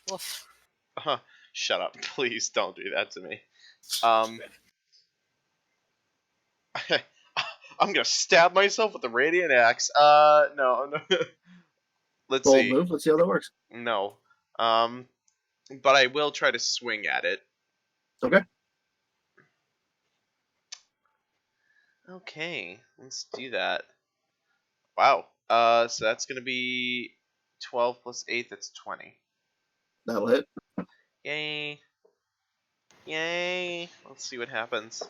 [SPEAKER 3] Woof.
[SPEAKER 1] Shut up. Please don't do that to me. I'm gonna stab myself with the radiant axe. No. Let's
[SPEAKER 4] Bold
[SPEAKER 1] see.
[SPEAKER 4] move. Let's see how that works.
[SPEAKER 1] No. But I will try to swing at it.
[SPEAKER 4] Okay.
[SPEAKER 1] Okay, let's do that. Wow. So that's gonna be 12 plus 8. That's 20.
[SPEAKER 4] That'll hit.
[SPEAKER 1] Yay! Yay! Let's see what happens.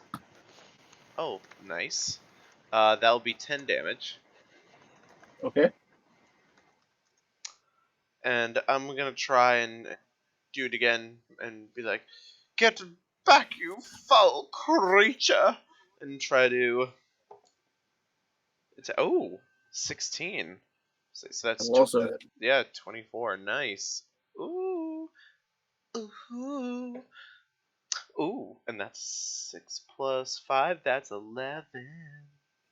[SPEAKER 1] Oh, nice. That'll be 10 damage.
[SPEAKER 4] Okay.
[SPEAKER 1] And I'm gonna try and do it again and be like, "Get back, you foul creature!" And try to. Oh, 16. So that's
[SPEAKER 4] That'll also hit.
[SPEAKER 1] yeah, 24. Nice. Ooh. Ooh. Ooh, and that's 6 plus 5. That's 11.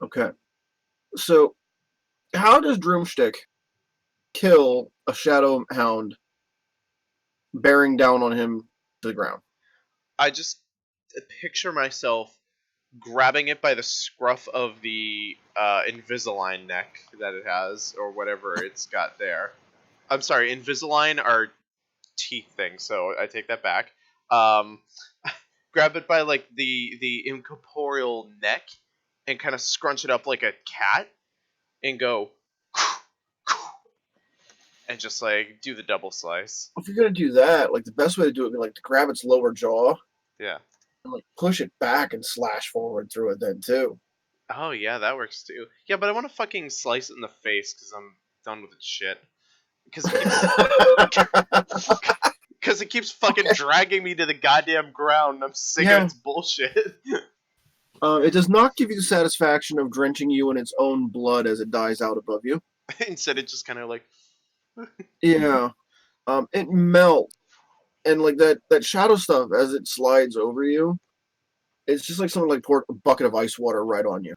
[SPEAKER 4] Okay. So, how does Droomstick kill a Shadow Hound bearing down on him to the ground?
[SPEAKER 1] I just picture myself grabbing it by the scruff of the Invisalign neck that it has, or whatever it's got there. I'm sorry, Invisalign are teeth things, so I take that back. Grab it by like the incorporeal neck and kind of scrunch it up like a cat and go and just like do the double slice.
[SPEAKER 4] If you're gonna do that, like the best way to do it would be like to grab its lower jaw
[SPEAKER 1] Yeah.
[SPEAKER 4] and like push it back and slash forward through it then too.
[SPEAKER 1] Oh yeah, that works too. Yeah, but I want to fucking slice it in the face because I'm done with its shit. Because it keeps fucking dragging me to the goddamn ground. And I'm sick of its bullshit.
[SPEAKER 4] It does not give you the satisfaction of drenching you in its own blood as it dies out above you.
[SPEAKER 1] Instead, it just kind of like.
[SPEAKER 4] Yeah. It melts, and like that shadow stuff as it slides over you, it's just like someone like poured a bucket of ice water right on you.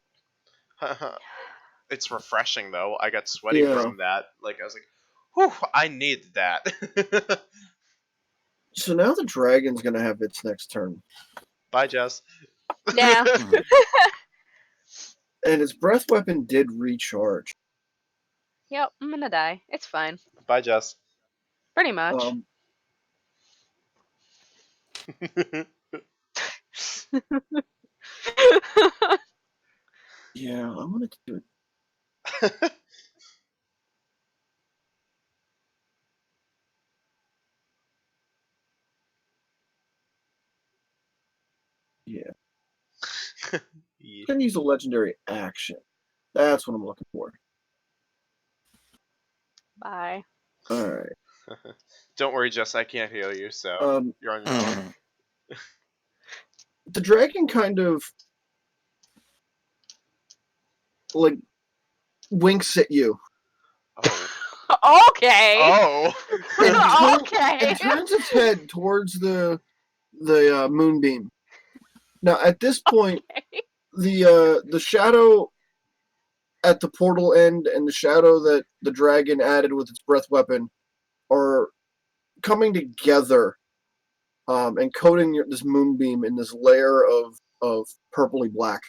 [SPEAKER 1] It's refreshing though. I got sweaty from that. Like I was like, "Whew, I need that."
[SPEAKER 4] So now the dragon's gonna have its next turn.
[SPEAKER 1] Bye, Jess.
[SPEAKER 6] Yeah.
[SPEAKER 4] And its breath weapon did recharge.
[SPEAKER 6] Yep, I'm gonna die. It's fine.
[SPEAKER 1] Bye, Jess.
[SPEAKER 6] Pretty much.
[SPEAKER 4] Yeah, I'm gonna do it. Yeah.
[SPEAKER 1] Yeah.
[SPEAKER 4] I'm gonna use a legendary action. That's what I'm looking for.
[SPEAKER 6] Bye.
[SPEAKER 4] Alright.
[SPEAKER 1] Don't worry, Jess. I can't heal you, so you're on your own.
[SPEAKER 4] The dragon kind of like winks at you.
[SPEAKER 1] Oh.
[SPEAKER 6] Okay.
[SPEAKER 1] Oh.
[SPEAKER 6] Okay.
[SPEAKER 4] It turns its head towards the moonbeam. Now, at this point, the shadow at the portal end and the shadow that the dragon added with its breath weapon are coming together and coating this moonbeam in this layer of purpley black.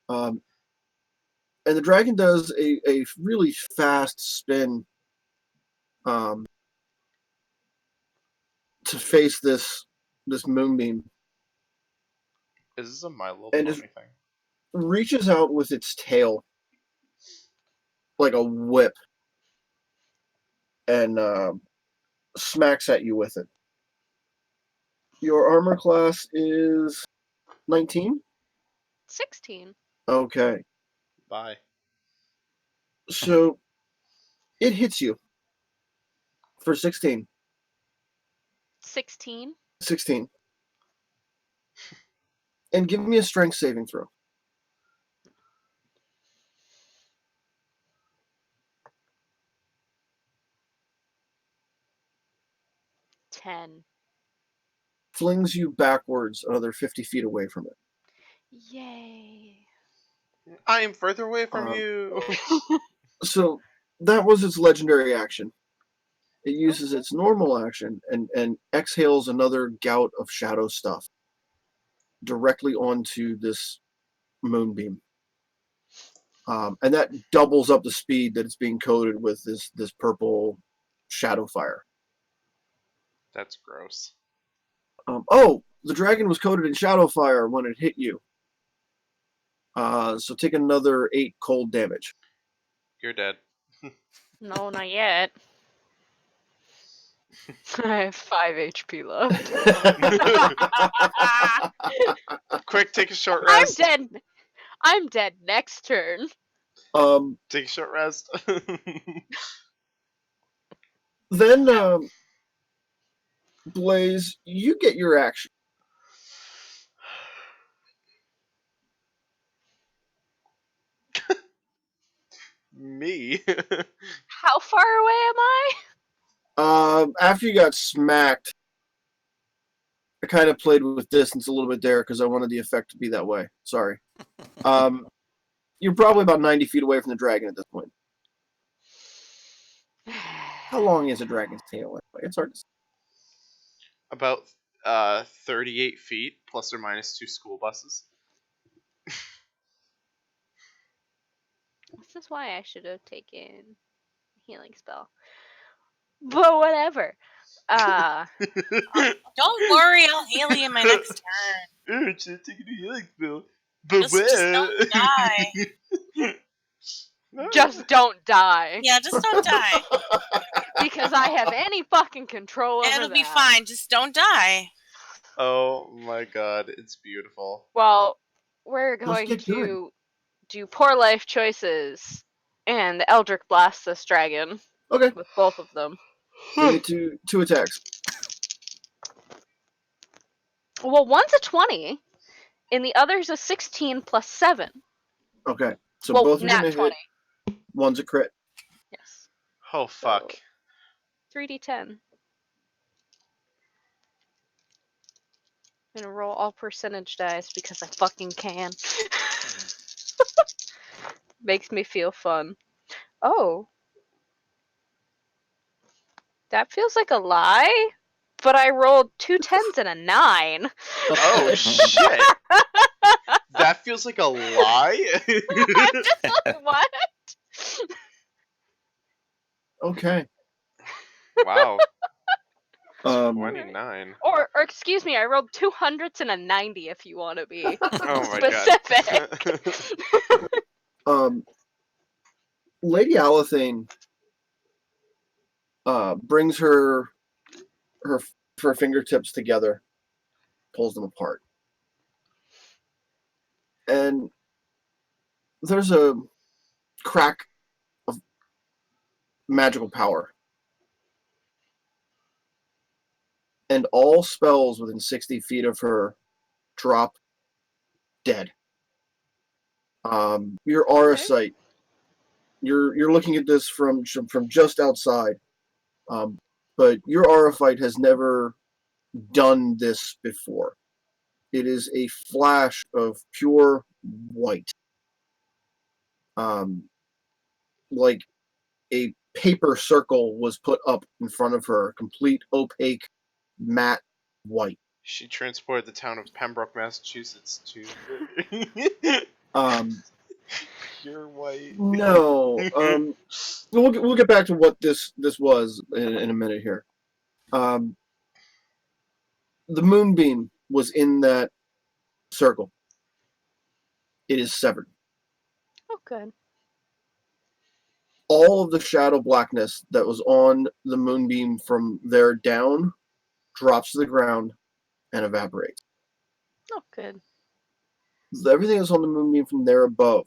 [SPEAKER 4] And the dragon does a really fast spin to face this moonbeam.
[SPEAKER 1] Is this a My Little
[SPEAKER 4] And
[SPEAKER 1] Pony thing?
[SPEAKER 4] Reaches out with its tail like a whip and smacks at you with it. Your armor class is 19?
[SPEAKER 6] 16.
[SPEAKER 4] Okay.
[SPEAKER 1] Bye.
[SPEAKER 4] So it hits you for 16.
[SPEAKER 6] 16.
[SPEAKER 4] 16. And give me a strength saving throw.
[SPEAKER 6] 10.
[SPEAKER 4] flings you backwards another 50 feet away from it.
[SPEAKER 6] Yay.
[SPEAKER 1] I am further away from
[SPEAKER 4] Um,
[SPEAKER 1] you.
[SPEAKER 4] So that was its legendary action. It uses its normal action and exhales another gout of shadow stuff directly onto this moonbeam. And that doubles up the speed that it's being coated with this purple shadow fire.
[SPEAKER 1] That's gross.
[SPEAKER 4] The dragon was coated in shadow fire when it hit you. So take another 8 cold damage.
[SPEAKER 1] You're dead.
[SPEAKER 6] No, not yet. I have 5 HP left.
[SPEAKER 1] Quick, take a short
[SPEAKER 6] I'm
[SPEAKER 1] rest.
[SPEAKER 6] dead. I'm dead next turn.
[SPEAKER 1] Take a short rest.
[SPEAKER 4] Then, Blaze, you get your action.
[SPEAKER 1] Me?
[SPEAKER 6] How far away am I?
[SPEAKER 4] After you got smacked, I kind of played with distance a little bit there because I wanted the effect to be that way. Sorry. You're probably about 90 feet away from the dragon at this point. How long is a dragon's tail anyway? It's hard to say.
[SPEAKER 1] About 38 feet, plus or minus 2 school buses.
[SPEAKER 6] This is why I should have taken a healing spell. But whatever.
[SPEAKER 3] Don't worry, I'll heal you my next turn.
[SPEAKER 1] I should have taken a healing spell. But
[SPEAKER 3] Just don't die.
[SPEAKER 6] Just don't die.
[SPEAKER 3] Yeah, just don't die.
[SPEAKER 6] Because I have any fucking control over
[SPEAKER 3] It'll
[SPEAKER 6] that.
[SPEAKER 3] be fine. Just don't die.
[SPEAKER 1] Oh my god, it's beautiful.
[SPEAKER 6] Well, we're going
[SPEAKER 4] get good.
[SPEAKER 6] to do poor life choices and Eldritch Blast this dragon
[SPEAKER 4] Okay.
[SPEAKER 6] with both of them.
[SPEAKER 4] You get two attacks.
[SPEAKER 6] Well, one's a 20, and the other's a 16 plus 7.
[SPEAKER 4] Okay. So
[SPEAKER 6] well,
[SPEAKER 4] both are
[SPEAKER 6] not
[SPEAKER 4] going to
[SPEAKER 6] 20.
[SPEAKER 4] hit. One's a crit.
[SPEAKER 6] Yes.
[SPEAKER 1] Oh fuck.
[SPEAKER 6] So, 3d10. I'm gonna roll all percentage dice because I fucking can. Makes me feel fun. Oh. That feels like a lie, but I rolled 2 10s and a 9.
[SPEAKER 1] Oh shit. That feels like a lie?
[SPEAKER 6] I'm just like, what?
[SPEAKER 4] Okay.
[SPEAKER 1] Wow.
[SPEAKER 4] Um,
[SPEAKER 1] 29.
[SPEAKER 6] Or excuse me, I rolled 2 hundreds and a 90 if you want to be
[SPEAKER 1] Oh my
[SPEAKER 6] specific.
[SPEAKER 1] god.
[SPEAKER 4] Lady Alathane brings her fingertips together, pulls them apart, and there's a crack of magical power, and all spells within 60 feet of her drop dead. Your aura sight. You're looking at this from just outside, but your aura fight has never done this before. It is a flash of pure white, like a paper circle was put up in front of her, complete opaque, matte white.
[SPEAKER 1] She transported the town of Pembroke, Massachusetts to pure white.
[SPEAKER 4] No, we'll get back to what this was in a minute here. The moonbeam was in that circle. It is severed.
[SPEAKER 6] Oh, good.
[SPEAKER 4] All of the shadow blackness that was on the moonbeam from there down drops to the ground and evaporates.
[SPEAKER 6] Oh, good.
[SPEAKER 4] Everything that's on the moonbeam from there above,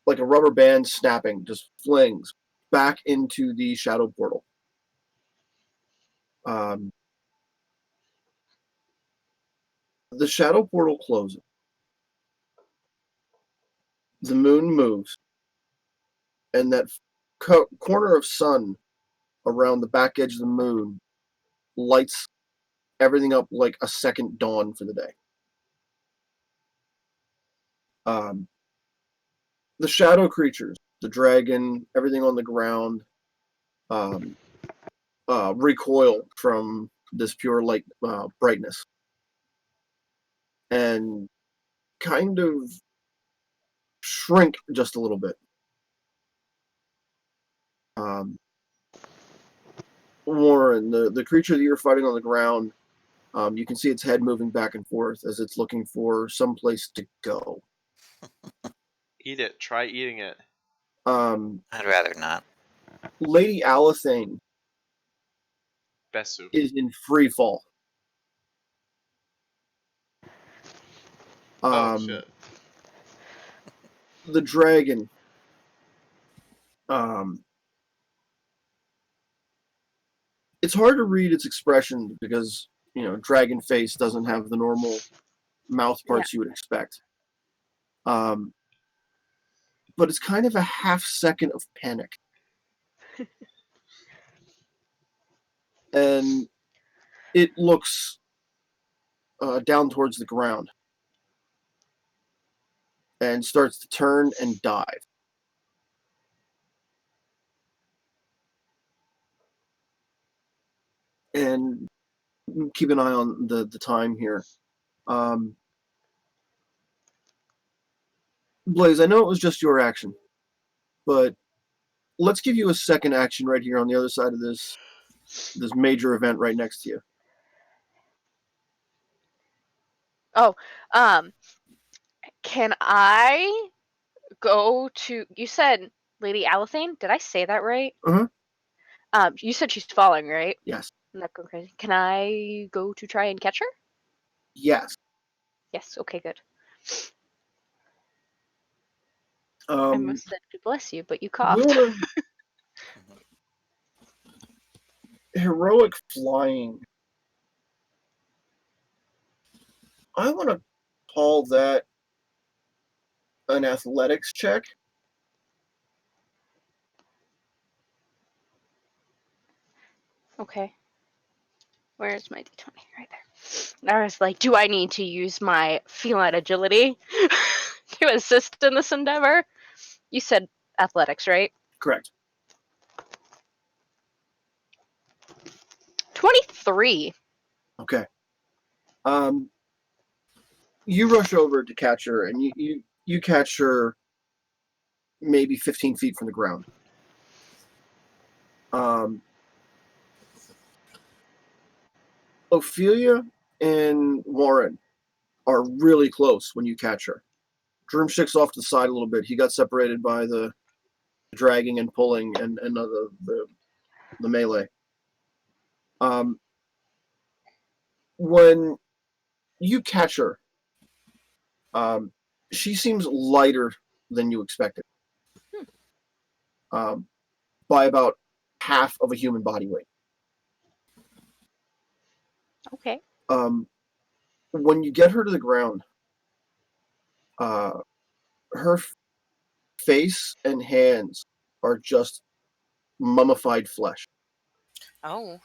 [SPEAKER 4] like a rubber band snapping, just flings back into the shadow portal. The shadow portal closes. The moon moves. And that corner of sun around the back edge of the moon lights everything up like a second dawn for the day. The shadow creatures, the dragon, everything on the ground, recoil from this pure light brightness, and kind of shrink just a little bit. Warren, the creature that you're fighting on the ground, you can see its head moving back and forth as it's looking for some place to go.
[SPEAKER 1] Eat it. Try eating it.
[SPEAKER 5] I'd rather not.
[SPEAKER 4] Lady Alathane
[SPEAKER 1] Best soup.
[SPEAKER 4] is in free fall.
[SPEAKER 1] Oh shit.
[SPEAKER 4] The dragon, it's hard to read its expression because, dragon face doesn't have the normal mouth parts you would expect. But it's kind of a half second of panic. And it looks down towards the ground and starts to turn and dive. And keep an eye on the time here. Blaze, I know it was just your action, but let's give you a second action right here on the other side of this major event right next to you.
[SPEAKER 6] Oh, can I go to? You said Lady Alathane. Did I say that right? You said she's falling, right?
[SPEAKER 4] Yes.
[SPEAKER 6] I'm not going crazy. Can I go to try and catch her?
[SPEAKER 4] Yes.
[SPEAKER 6] Yes. Okay. Good. I
[SPEAKER 4] Um,
[SPEAKER 6] almost said bless you, but you
[SPEAKER 4] you
[SPEAKER 6] coughed.
[SPEAKER 4] wanna heroic flying. I want to call that an athletics check.
[SPEAKER 6] Okay. Where's my d20? Right there. I was like, do I need to use my feline agility to assist in this endeavor? You said athletics, right?
[SPEAKER 4] Correct.
[SPEAKER 6] 23.
[SPEAKER 4] Okay. You rush over to catch her, and you catch her maybe 15 feet from the ground. Ophelia and Warren are really close when you catch her. Droomstick's off to the side a little bit. He got separated by the dragging and pulling and the melee. When you catch her, she seems lighter than you expected. By about half of a human body weight.
[SPEAKER 6] Okay.
[SPEAKER 4] When you get her to the ground, her face and hands are just mummified flesh.
[SPEAKER 3] Oh.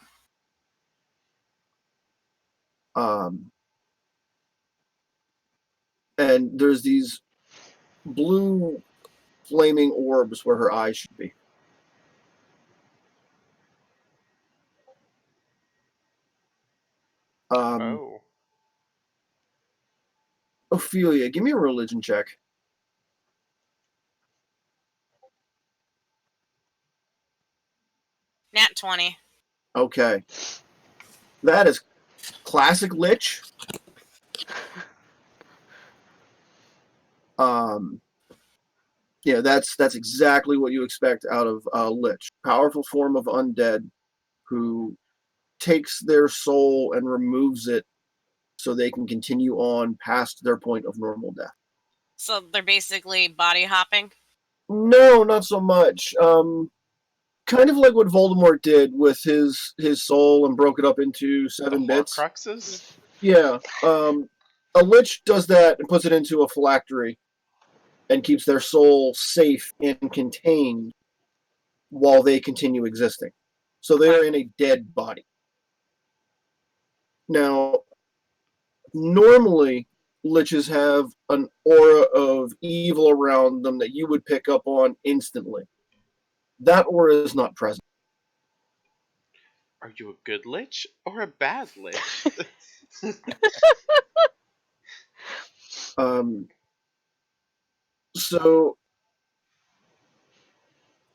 [SPEAKER 4] And there's these blue flaming orbs where her eyes should be. Ophelia, give me a religion check.
[SPEAKER 3] Nat 20.
[SPEAKER 4] Okay. That is classic Lich. Yeah, that's exactly what you expect out of Lich. Powerful form of undead who takes their soul and removes it so they can continue on past their point of normal death.
[SPEAKER 3] So they're basically body hopping?
[SPEAKER 4] No, not so much. Kind of like what Voldemort did with his soul and broke it up into 7 bits.
[SPEAKER 1] Horcruxes?
[SPEAKER 4] Yeah. A Lich does that and puts it into a phylactery and keeps their soul safe and contained while they continue existing. So they're in a dead body. Now, normally, liches have an aura of evil around them that you would pick up on instantly. That aura is not present.
[SPEAKER 1] Are you a good lich or a bad lich?
[SPEAKER 4] So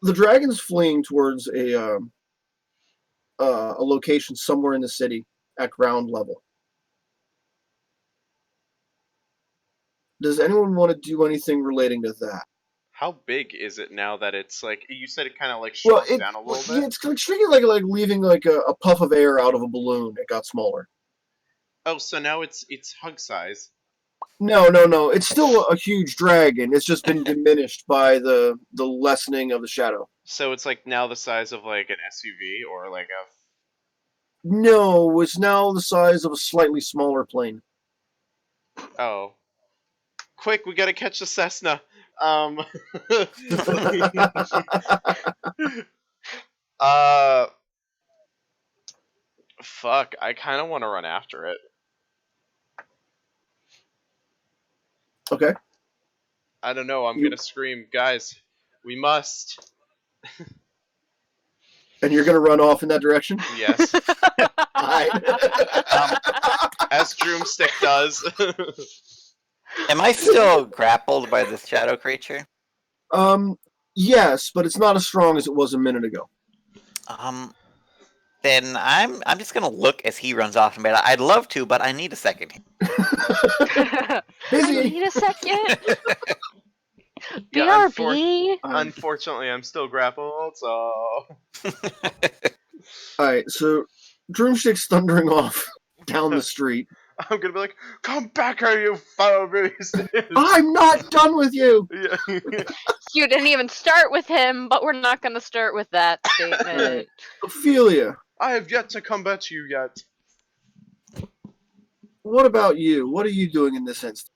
[SPEAKER 4] the dragon's fleeing towards a location somewhere in the city at ground level. Does anyone want to do anything relating to that?
[SPEAKER 1] How big is it now that it's like you said? It kind of like shrunk down a little bit.
[SPEAKER 4] Yeah, it's like shrinking, like leaving like a puff of air out of a balloon. It got smaller.
[SPEAKER 1] Oh, so now it's hug size.
[SPEAKER 4] No. It's still a huge dragon. It's just been diminished by the lessening of the shadow.
[SPEAKER 1] So it's like now the size of like an SUV or like a.
[SPEAKER 4] No, it's now the size of a slightly smaller plane.
[SPEAKER 1] Oh. Quick, we gotta catch the Cessna. Fuck, I kind of want to run after it.
[SPEAKER 4] Okay.
[SPEAKER 1] I don't know, I'm gonna scream, guys, we must.
[SPEAKER 4] And you're gonna run off in that direction?
[SPEAKER 1] Yes.
[SPEAKER 4] Alright.
[SPEAKER 1] As Droomstick does.
[SPEAKER 5] Am I still grappled by this shadow creature?
[SPEAKER 4] Yes, but it's not as strong as it was a minute ago.
[SPEAKER 5] Then I'm just gonna look as he runs off and be like, I'd love to, but I need a second.
[SPEAKER 6] I need a second.
[SPEAKER 1] Yeah,
[SPEAKER 6] BRB.
[SPEAKER 1] Unfortunately, I'm still grappled, so.
[SPEAKER 4] Alright, so Droomstick's thundering off down the street.
[SPEAKER 1] I'm gonna be like, come back here, you foul beast!
[SPEAKER 4] I'm not done with you!
[SPEAKER 1] Yeah.
[SPEAKER 6] You didn't even start with him, but we're not going to start with that statement.
[SPEAKER 4] Ophelia,
[SPEAKER 1] I have yet to come back to you yet.
[SPEAKER 4] what about you? What are you doing in this instance?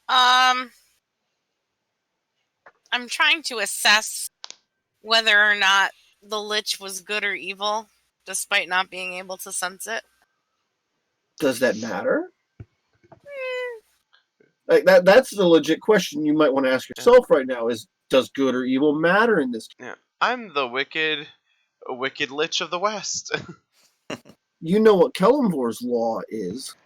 [SPEAKER 3] I'm trying to assess whether or not the lich was good or evil, despite not being able to sense it.
[SPEAKER 4] Does that matter? Like that's the legit question you might want to ask yourself right now is, does good or evil matter in this case?
[SPEAKER 1] Yeah. I'm the wicked lich of the West.
[SPEAKER 4] You know what Kellamvor's law is.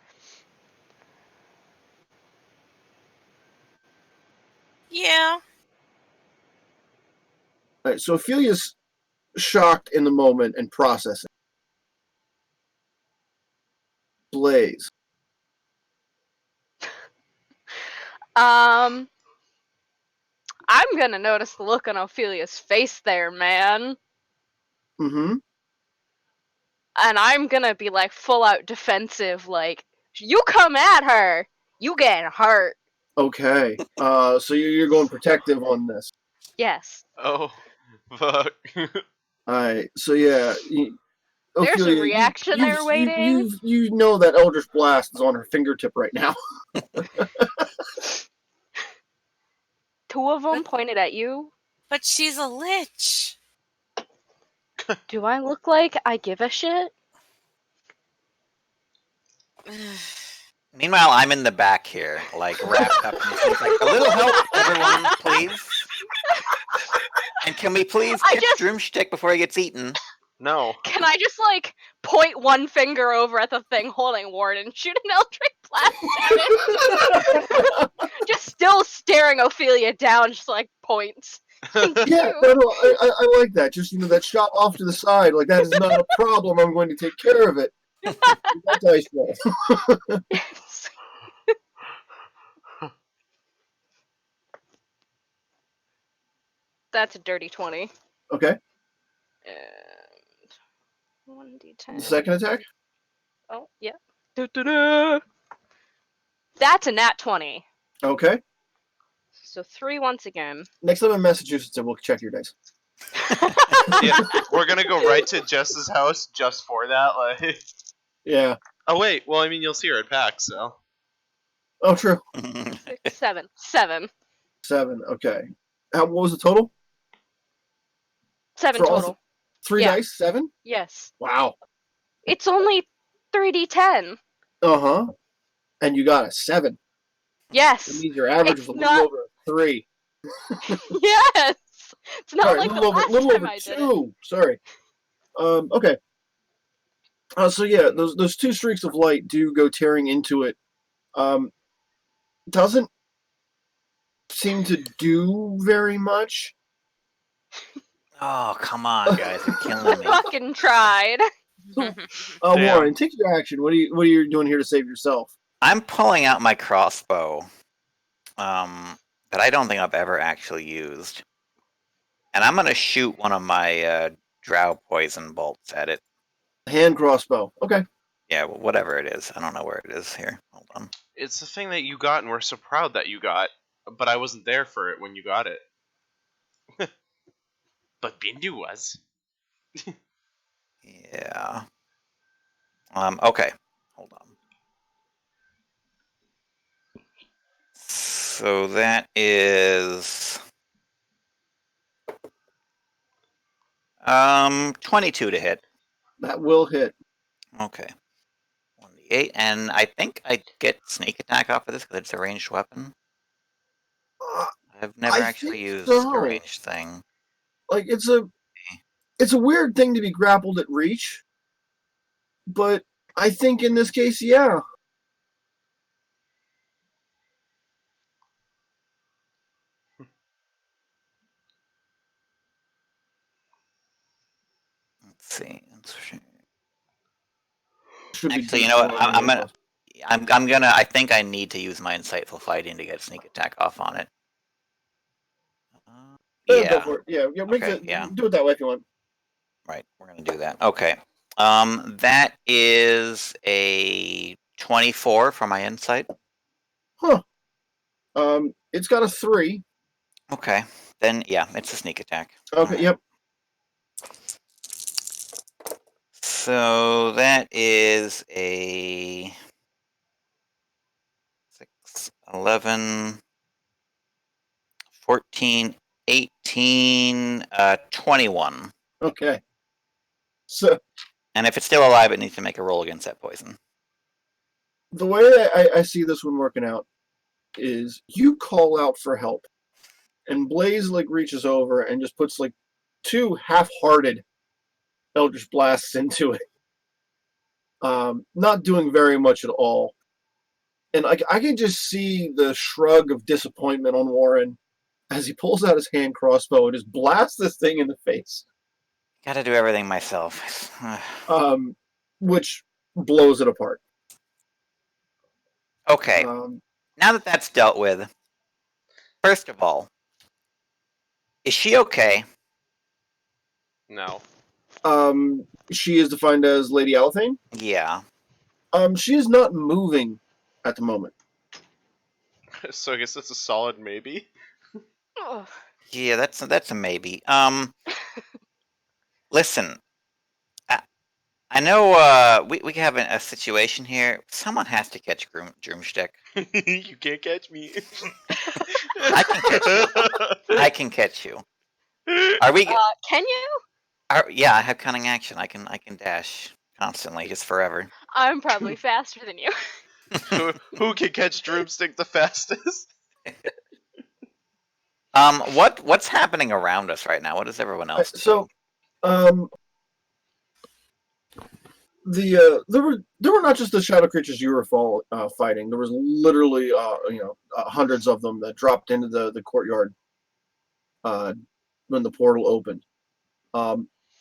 [SPEAKER 3] Yeah.
[SPEAKER 4] Alright, so Ophelia's shocked in the moment and processing. Blaze.
[SPEAKER 6] I'm gonna notice the look on Ophelia's face there, man.
[SPEAKER 4] Mm-hmm.
[SPEAKER 6] And I'm gonna be like full out defensive, like, you come at her, you get hurt.
[SPEAKER 4] Okay. So you're going protective on this.
[SPEAKER 6] Yes.
[SPEAKER 1] Oh, fuck.
[SPEAKER 4] Alright, so yeah.
[SPEAKER 6] There's
[SPEAKER 4] Ophelia,
[SPEAKER 6] a reaction there waiting.
[SPEAKER 4] You know that Eldritch Blast is on her fingertip right now.
[SPEAKER 6] Two of them pointed at you.
[SPEAKER 3] But she's a lich.
[SPEAKER 6] Do I look like I give a shit?
[SPEAKER 5] Meanwhile, I'm in the back here, like wrapped up in things. Like, a little help, everyone, please. And can we please catch Droomstick before he gets eaten?
[SPEAKER 1] No.
[SPEAKER 6] Can I just like point one finger over at the thing holding Ward and shoot an Eldritch Blast at it? Just still staring Ophelia down, just like points.
[SPEAKER 4] Yeah, no, I like that. Just, that shot off to the side. Like, that is not a problem. I'm going to take care of it. That dice roll.
[SPEAKER 6] That's a dirty 20.
[SPEAKER 4] Okay.
[SPEAKER 6] And 1d10.
[SPEAKER 4] Second attack?
[SPEAKER 6] Oh, yeah. Da-da-da. That's a nat 20.
[SPEAKER 4] Okay.
[SPEAKER 6] So 3 once again.
[SPEAKER 4] Next time in Massachusetts, we'll check your dice.
[SPEAKER 1] Yeah, we're gonna go right to Jess's house just for that. Like.
[SPEAKER 4] Yeah.
[SPEAKER 1] Oh wait, well I mean you'll see her at PAX, so.
[SPEAKER 4] Oh, true.
[SPEAKER 6] 6, 7. 7.
[SPEAKER 4] 7. Okay. What was the total?
[SPEAKER 6] 7
[SPEAKER 4] For all
[SPEAKER 6] total.
[SPEAKER 4] 3
[SPEAKER 6] Yeah.
[SPEAKER 4] dice? 7?
[SPEAKER 6] Yes.
[SPEAKER 4] Wow.
[SPEAKER 6] It's only 3d10.
[SPEAKER 4] Uh-huh. And you got a 7.
[SPEAKER 6] Yes.
[SPEAKER 4] That means your average
[SPEAKER 6] It's
[SPEAKER 4] was a little
[SPEAKER 6] not-
[SPEAKER 4] over a 3.
[SPEAKER 6] Yes. It's not
[SPEAKER 4] Sorry,
[SPEAKER 6] like
[SPEAKER 4] a
[SPEAKER 6] the
[SPEAKER 4] little over,
[SPEAKER 6] last
[SPEAKER 4] little
[SPEAKER 6] time
[SPEAKER 4] over
[SPEAKER 6] I did it.
[SPEAKER 4] 2. Sorry. Okay. So yeah, those 2 streaks of light do go tearing into it. Doesn't seem to do very much.
[SPEAKER 5] Oh, come on, guys, you're killing me.
[SPEAKER 6] Fucking tried.
[SPEAKER 1] Damn.
[SPEAKER 4] Warren, take your action. What are you doing here to save yourself?
[SPEAKER 5] I'm pulling out my crossbow, that I don't think I've ever actually used, and I'm gonna shoot one of my drow poison bolts at it.
[SPEAKER 4] Hand crossbow. Okay.
[SPEAKER 5] Yeah, whatever it is. I don't know where it is here. Hold on.
[SPEAKER 1] It's the thing that you got, and we're so proud that you got, but I wasn't there for it when you got it. But Bindu was.
[SPEAKER 5] Yeah. Okay. Hold on. So that is 22 to hit.
[SPEAKER 4] That will hit.
[SPEAKER 5] Okay. 1d8, and I think I get sneak attack off of this because it's a ranged weapon.
[SPEAKER 4] Uh,
[SPEAKER 5] I've never
[SPEAKER 4] I
[SPEAKER 5] actually
[SPEAKER 4] think
[SPEAKER 5] used
[SPEAKER 4] so.
[SPEAKER 5] a ranged thing.
[SPEAKER 4] Like it's a weird thing to be grappled at reach, but I think in this case, yeah.
[SPEAKER 5] Let's see.
[SPEAKER 4] Should be
[SPEAKER 5] Actually, you know what?
[SPEAKER 4] D4
[SPEAKER 5] I'm gonna. I think I need to use my insightful fighting to get sneak attack off on it.
[SPEAKER 4] Go
[SPEAKER 5] Yeah.
[SPEAKER 4] for it. Yeah. Make
[SPEAKER 5] Okay,
[SPEAKER 4] it.
[SPEAKER 5] yeah.
[SPEAKER 4] Do it that way if you want.
[SPEAKER 5] Right. We're gonna do that. Okay. That is a 24 for my insight.
[SPEAKER 4] Huh. It's got a 3.
[SPEAKER 5] Okay. Then yeah, it's a sneak attack.
[SPEAKER 4] Okay.
[SPEAKER 5] Alright.
[SPEAKER 4] Yep.
[SPEAKER 5] So that is a 6, 11, 14, 18, 21.
[SPEAKER 4] Okay. So
[SPEAKER 5] And if it's still alive, it needs to make a roll against that poison.
[SPEAKER 4] the way I see this one working out is you call out for help, and Blaze like reaches over and just puts like 2 half-hearted Eldritch Blasts into it. Not doing very much at all. And I can just see the shrug of disappointment on Warren as he pulls out his hand crossbow and just blasts this thing in the face.
[SPEAKER 5] Gotta do everything myself.
[SPEAKER 4] Which blows it apart.
[SPEAKER 5] Okay. Now that that's dealt with, first of all, is she okay?
[SPEAKER 1] No.
[SPEAKER 4] She is defined as Lady Alethane.
[SPEAKER 5] Yeah.
[SPEAKER 4] She is not moving at the moment.
[SPEAKER 1] So I guess that's a solid maybe.
[SPEAKER 6] Ugh.
[SPEAKER 5] Yeah, that's a maybe. Listen, I know we have a situation here. Someone has to catch Droomstick.
[SPEAKER 1] You can't catch me.
[SPEAKER 5] I can catch you. I can catch you. Are we?
[SPEAKER 6] Can you?
[SPEAKER 5] Yeah, I have cunning action. I can dash constantly, just forever.
[SPEAKER 6] I'm probably faster than you.
[SPEAKER 1] Who can catch Droomstick the fastest?
[SPEAKER 5] What's happening around us right now? What is everyone else doing?
[SPEAKER 4] So, there were not just the shadow creatures you were fighting. There was literally hundreds of them that dropped into the courtyard when the portal opened.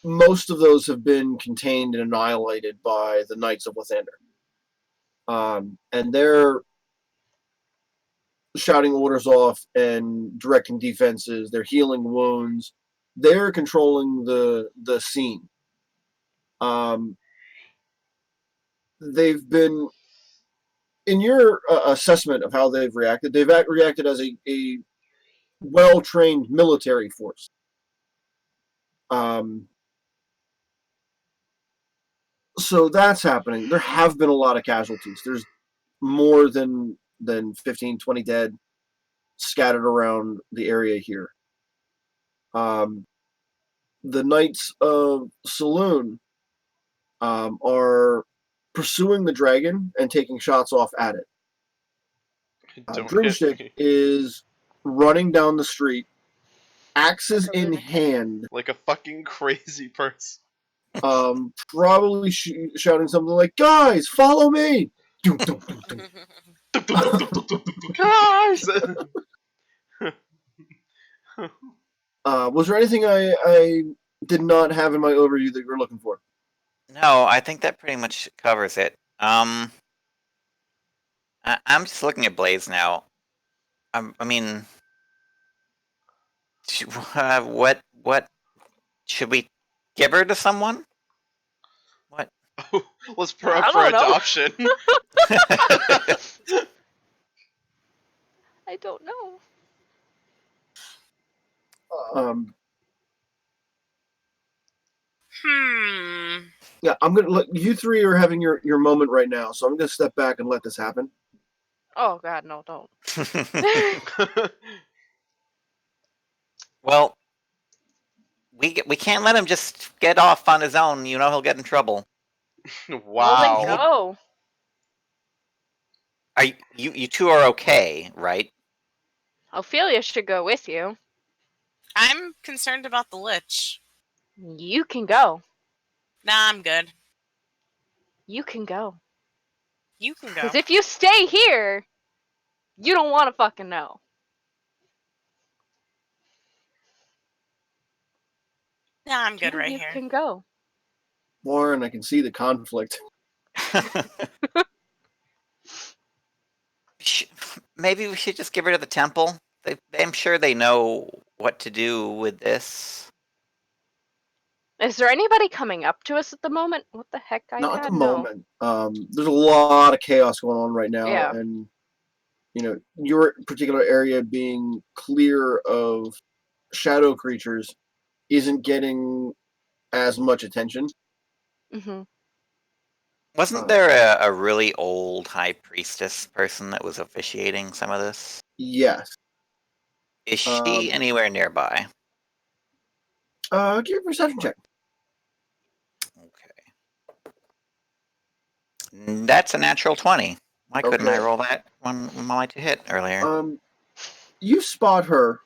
[SPEAKER 4] Most of those have been contained and annihilated by the Knights of Lathander. And they're shouting orders off and directing defenses. They're healing wounds. They're controlling the scene. They've been, in your assessment of how they've reacted reacted as a well-trained military force. So that's happening. There have been a lot of casualties. There's more than 15, 20 dead scattered around the area here. The Knights of Saloon are pursuing the dragon and taking shots off at it.
[SPEAKER 1] Don't hit
[SPEAKER 4] Broomstick
[SPEAKER 1] me.
[SPEAKER 4] is running down the street, axes
[SPEAKER 6] Like a
[SPEAKER 4] in
[SPEAKER 6] lunatic.
[SPEAKER 4] hand,
[SPEAKER 1] Like a fucking crazy person.
[SPEAKER 4] probably shouting something like, "Guys, follow me!" Dum, dum, dum, dum.
[SPEAKER 1] Guys!
[SPEAKER 4] Was there anything I did not have in my overview that you were looking for?
[SPEAKER 5] No, I think that pretty much covers it. I'm just looking at Blaze now. I mean, what should we give her to someone? What?
[SPEAKER 1] Let's put
[SPEAKER 6] I
[SPEAKER 1] up for
[SPEAKER 6] don't know.
[SPEAKER 1] adoption.
[SPEAKER 6] I don't know.
[SPEAKER 4] Yeah, I'm gonna let you three are having your moment right now, so I'm gonna step back and let this happen.
[SPEAKER 6] Oh God, no, don't.
[SPEAKER 5] Well, we can't let him just get off on his own. You know he'll get in trouble.
[SPEAKER 6] Well, then
[SPEAKER 1] Wow.
[SPEAKER 6] go.
[SPEAKER 5] Are you two are okay, right?
[SPEAKER 6] Ophelia should go with you.
[SPEAKER 3] I'm concerned about the lich.
[SPEAKER 6] You can go.
[SPEAKER 3] Nah, I'm good.
[SPEAKER 6] You can go.
[SPEAKER 3] You can go.
[SPEAKER 6] Because if you stay here, you don't want to fucking know.
[SPEAKER 3] Nah, I'm good right
[SPEAKER 6] you
[SPEAKER 3] here.
[SPEAKER 6] can go.
[SPEAKER 4] Warren, I can see the conflict.
[SPEAKER 5] Maybe we should just give her to the temple. I'm sure they know what to do with this.
[SPEAKER 6] Is there anybody coming up to us at the moment? What the heck?
[SPEAKER 4] Not at the moment. There's a lot of chaos going on right now,
[SPEAKER 6] Yeah.
[SPEAKER 4] and your particular area being clear of shadow creatures isn't getting as much attention.
[SPEAKER 6] Mm-hmm.
[SPEAKER 5] Wasn't there a really old high priestess person that was officiating some of this?
[SPEAKER 4] Yes.
[SPEAKER 5] Is she anywhere nearby?
[SPEAKER 4] Give me a perception check.
[SPEAKER 5] Okay. That's a natural 20. Why couldn't I
[SPEAKER 4] Okay.
[SPEAKER 5] roll that one to hit earlier?
[SPEAKER 4] You spot her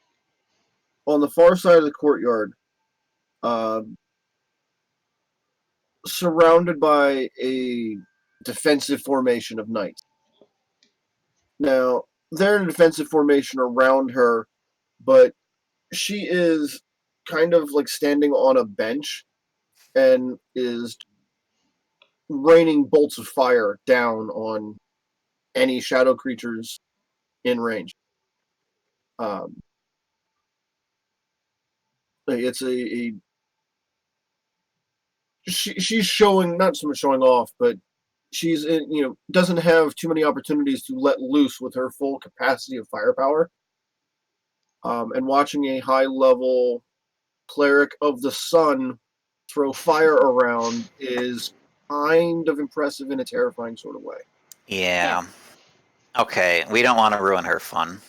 [SPEAKER 4] on the far side of the courtyard, surrounded by a defensive formation of knights. Now, they're in a defensive formation around her, but she is kind of like standing on a bench and is raining bolts of fire down on any shadow creatures in range. It's she's showing, not so much showing off, but she's doesn't have too many opportunities to let loose with her full capacity of firepower. And watching a high level cleric of the sun throw fire around is kind of impressive in a terrifying sort of way.
[SPEAKER 5] Yeah. Okay, we don't want to ruin her fun.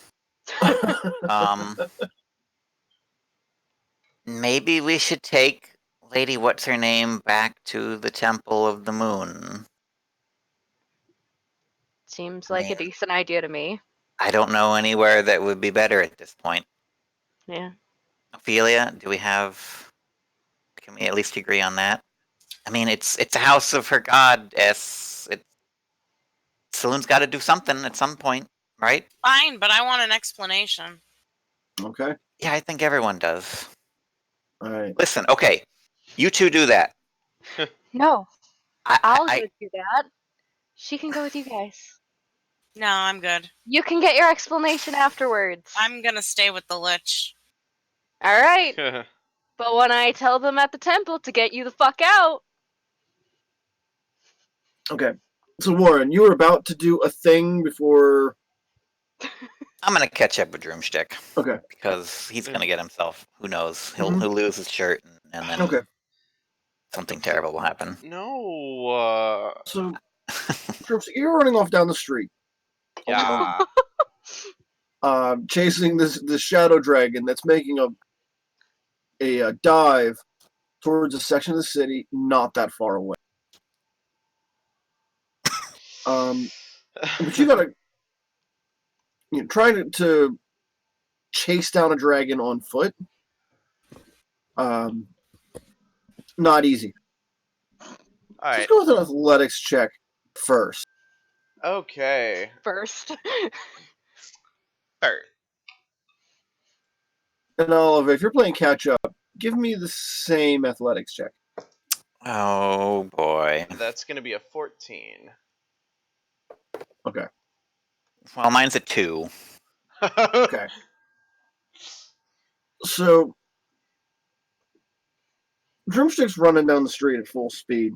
[SPEAKER 5] Maybe we should take Lady What's-Her-Name back to the Temple of the Moon.
[SPEAKER 6] Seems like a decent idea to me.
[SPEAKER 5] I don't know anywhere that would be better at this point.
[SPEAKER 6] Yeah.
[SPEAKER 5] Ophelia, can we at least agree on that? I mean, it's a house of her goddess. Saloon's got to do something at some point, right?
[SPEAKER 3] Fine, but I want an explanation.
[SPEAKER 4] Okay.
[SPEAKER 5] Yeah, I think everyone does.
[SPEAKER 4] All right.
[SPEAKER 5] Listen, okay, you two do that.
[SPEAKER 6] No, I'll
[SPEAKER 5] I
[SPEAKER 6] go do that. She can go with you guys.
[SPEAKER 3] No, I'm good.
[SPEAKER 6] You can get your explanation afterwards.
[SPEAKER 3] I'm gonna stay with the lich.
[SPEAKER 6] All right. But when I tell them at the temple to get you the fuck out.
[SPEAKER 4] Okay. So Warren, you were about to do a thing before.
[SPEAKER 5] I'm gonna catch up with Droomstick.
[SPEAKER 4] Okay.
[SPEAKER 5] Because he's gonna get himself. Who knows? He'll lose his shirt, and then something terrible will happen.
[SPEAKER 1] No.
[SPEAKER 4] So you're running off down the street.
[SPEAKER 1] Yeah.
[SPEAKER 4] Chasing this shadow dragon that's making a dive towards a section of the city not that far away. But you gotta try to chase down a dragon on foot. Not easy.
[SPEAKER 1] All right.
[SPEAKER 4] Let's go with an athletics check first.
[SPEAKER 1] Okay.
[SPEAKER 6] First.
[SPEAKER 1] Third.
[SPEAKER 4] And Oliver, if you're playing catch up, give me the same athletics check.
[SPEAKER 5] Oh boy.
[SPEAKER 1] That's gonna be a 14.
[SPEAKER 4] Okay.
[SPEAKER 5] Well, mine's a 2.
[SPEAKER 4] Okay. So, Drumstick's running down the street at full speed.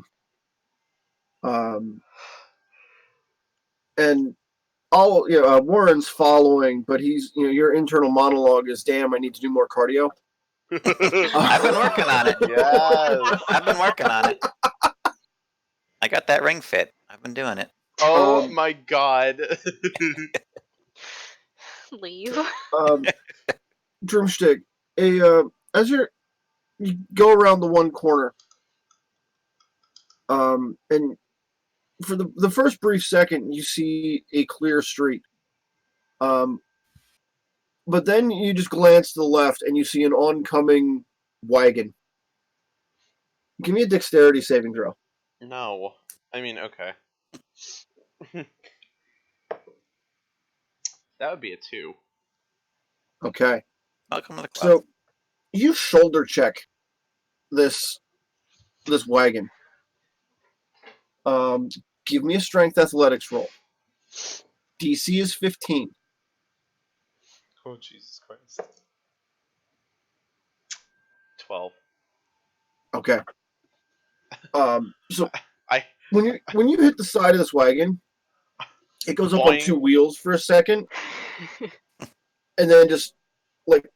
[SPEAKER 4] And Warren's following, but he's, your internal monologue is, damn, I need to do more cardio.
[SPEAKER 5] I've been working on it.
[SPEAKER 1] Yes.
[SPEAKER 5] I've been working on it. I got that ring fit. I've been doing it.
[SPEAKER 1] Oh my god.
[SPEAKER 6] Leave.
[SPEAKER 4] Drumstick, as you go around the one corner, and for the first brief second, you see a clear street. But then you just glance to the left and you see an oncoming wagon. Give me a dexterity saving throw.
[SPEAKER 1] No. I mean, okay. That would be a 2.
[SPEAKER 4] Okay.
[SPEAKER 5] Welcome to the club.
[SPEAKER 4] So you shoulder check this wagon. Give me a strength athletics roll. DC is 15.
[SPEAKER 1] Oh, Jesus Christ. 12.
[SPEAKER 4] Okay. So
[SPEAKER 1] I
[SPEAKER 4] when you hit the side of this wagon, it goes up on
[SPEAKER 1] Boing.
[SPEAKER 4] 2 wheels for a second, and then just like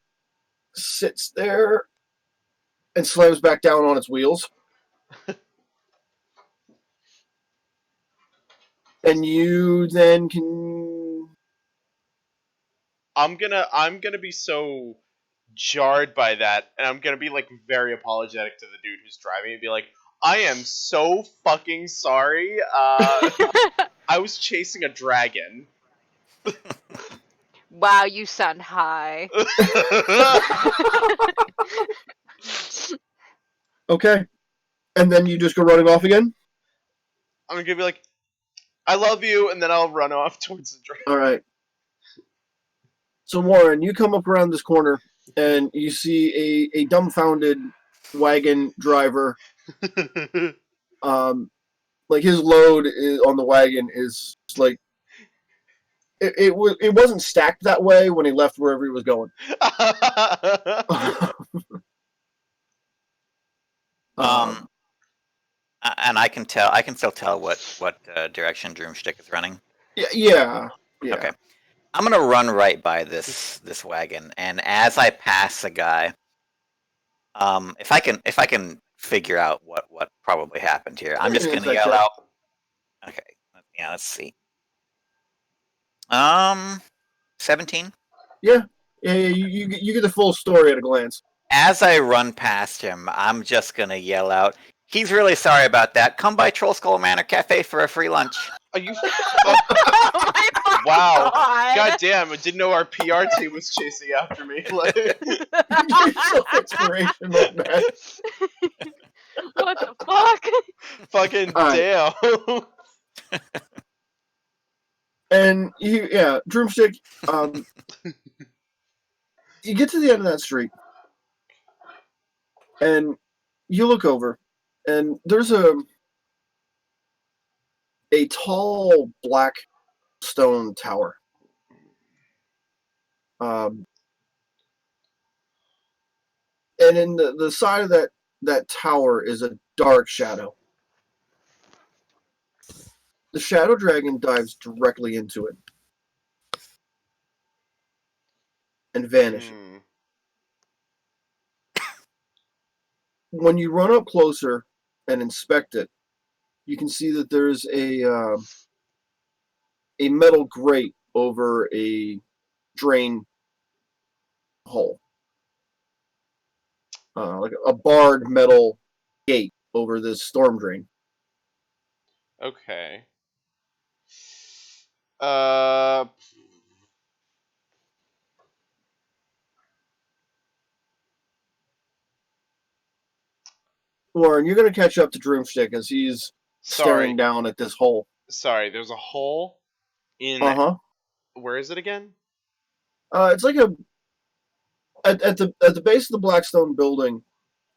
[SPEAKER 4] sits there and slams back down on its wheels. And you then can.
[SPEAKER 1] I'm gonna be so jarred by that, and I'm gonna be like very apologetic to the dude who's driving and be like, I am so fucking sorry. I was chasing a dragon.
[SPEAKER 6] Wow, you sound high.
[SPEAKER 4] Okay. And then you just go running off again?
[SPEAKER 1] I'm gonna be like, I love you, and then I'll run off towards the dragon.
[SPEAKER 4] Alright. So, Warren, you come up around this corner, and you see a dumbfounded wagon driver. Like, his load on the wagon is like... It wasn't stacked that way when he left wherever he was going.
[SPEAKER 5] And I can still tell what direction Drumstick is running.
[SPEAKER 4] Yeah.
[SPEAKER 5] Okay. I'm gonna run right by this wagon, and as I pass the guy, if I can figure out what probably happened here, I'm just gonna yell out. Okay. Yeah. Let's see. 17.
[SPEAKER 4] Yeah. You get the full story at a glance.
[SPEAKER 5] As I run past him, I'm just gonna yell out, he's really sorry about that. Come by Troll Skull Manor Cafe for a free lunch.
[SPEAKER 1] Are you?
[SPEAKER 6] Oh my
[SPEAKER 1] Wow.
[SPEAKER 6] God.
[SPEAKER 1] God damn! I didn't know our PR team was chasing after me. Like...
[SPEAKER 4] Inspiration like that.
[SPEAKER 6] What the fuck?
[SPEAKER 1] Fucking
[SPEAKER 4] Alright.
[SPEAKER 1] damn.
[SPEAKER 4] And Drumstick, you get to the end of that street, and you look over, and there's a tall black stone tower. And in the side of that tower is a dark shadow. The shadow dragon dives directly into it and vanishes. When you run up closer and inspect it, you can see that there's a metal grate over a drain hole. Like a barred metal gate over this storm drain.
[SPEAKER 1] Okay. Uh,
[SPEAKER 4] Warren, you're going to catch up to Droomstick as he's staring
[SPEAKER 1] sorry,
[SPEAKER 4] down at this hole.
[SPEAKER 1] sorry. There's a hole in. Where is it again?
[SPEAKER 4] It's like at the base of the Blackstone building.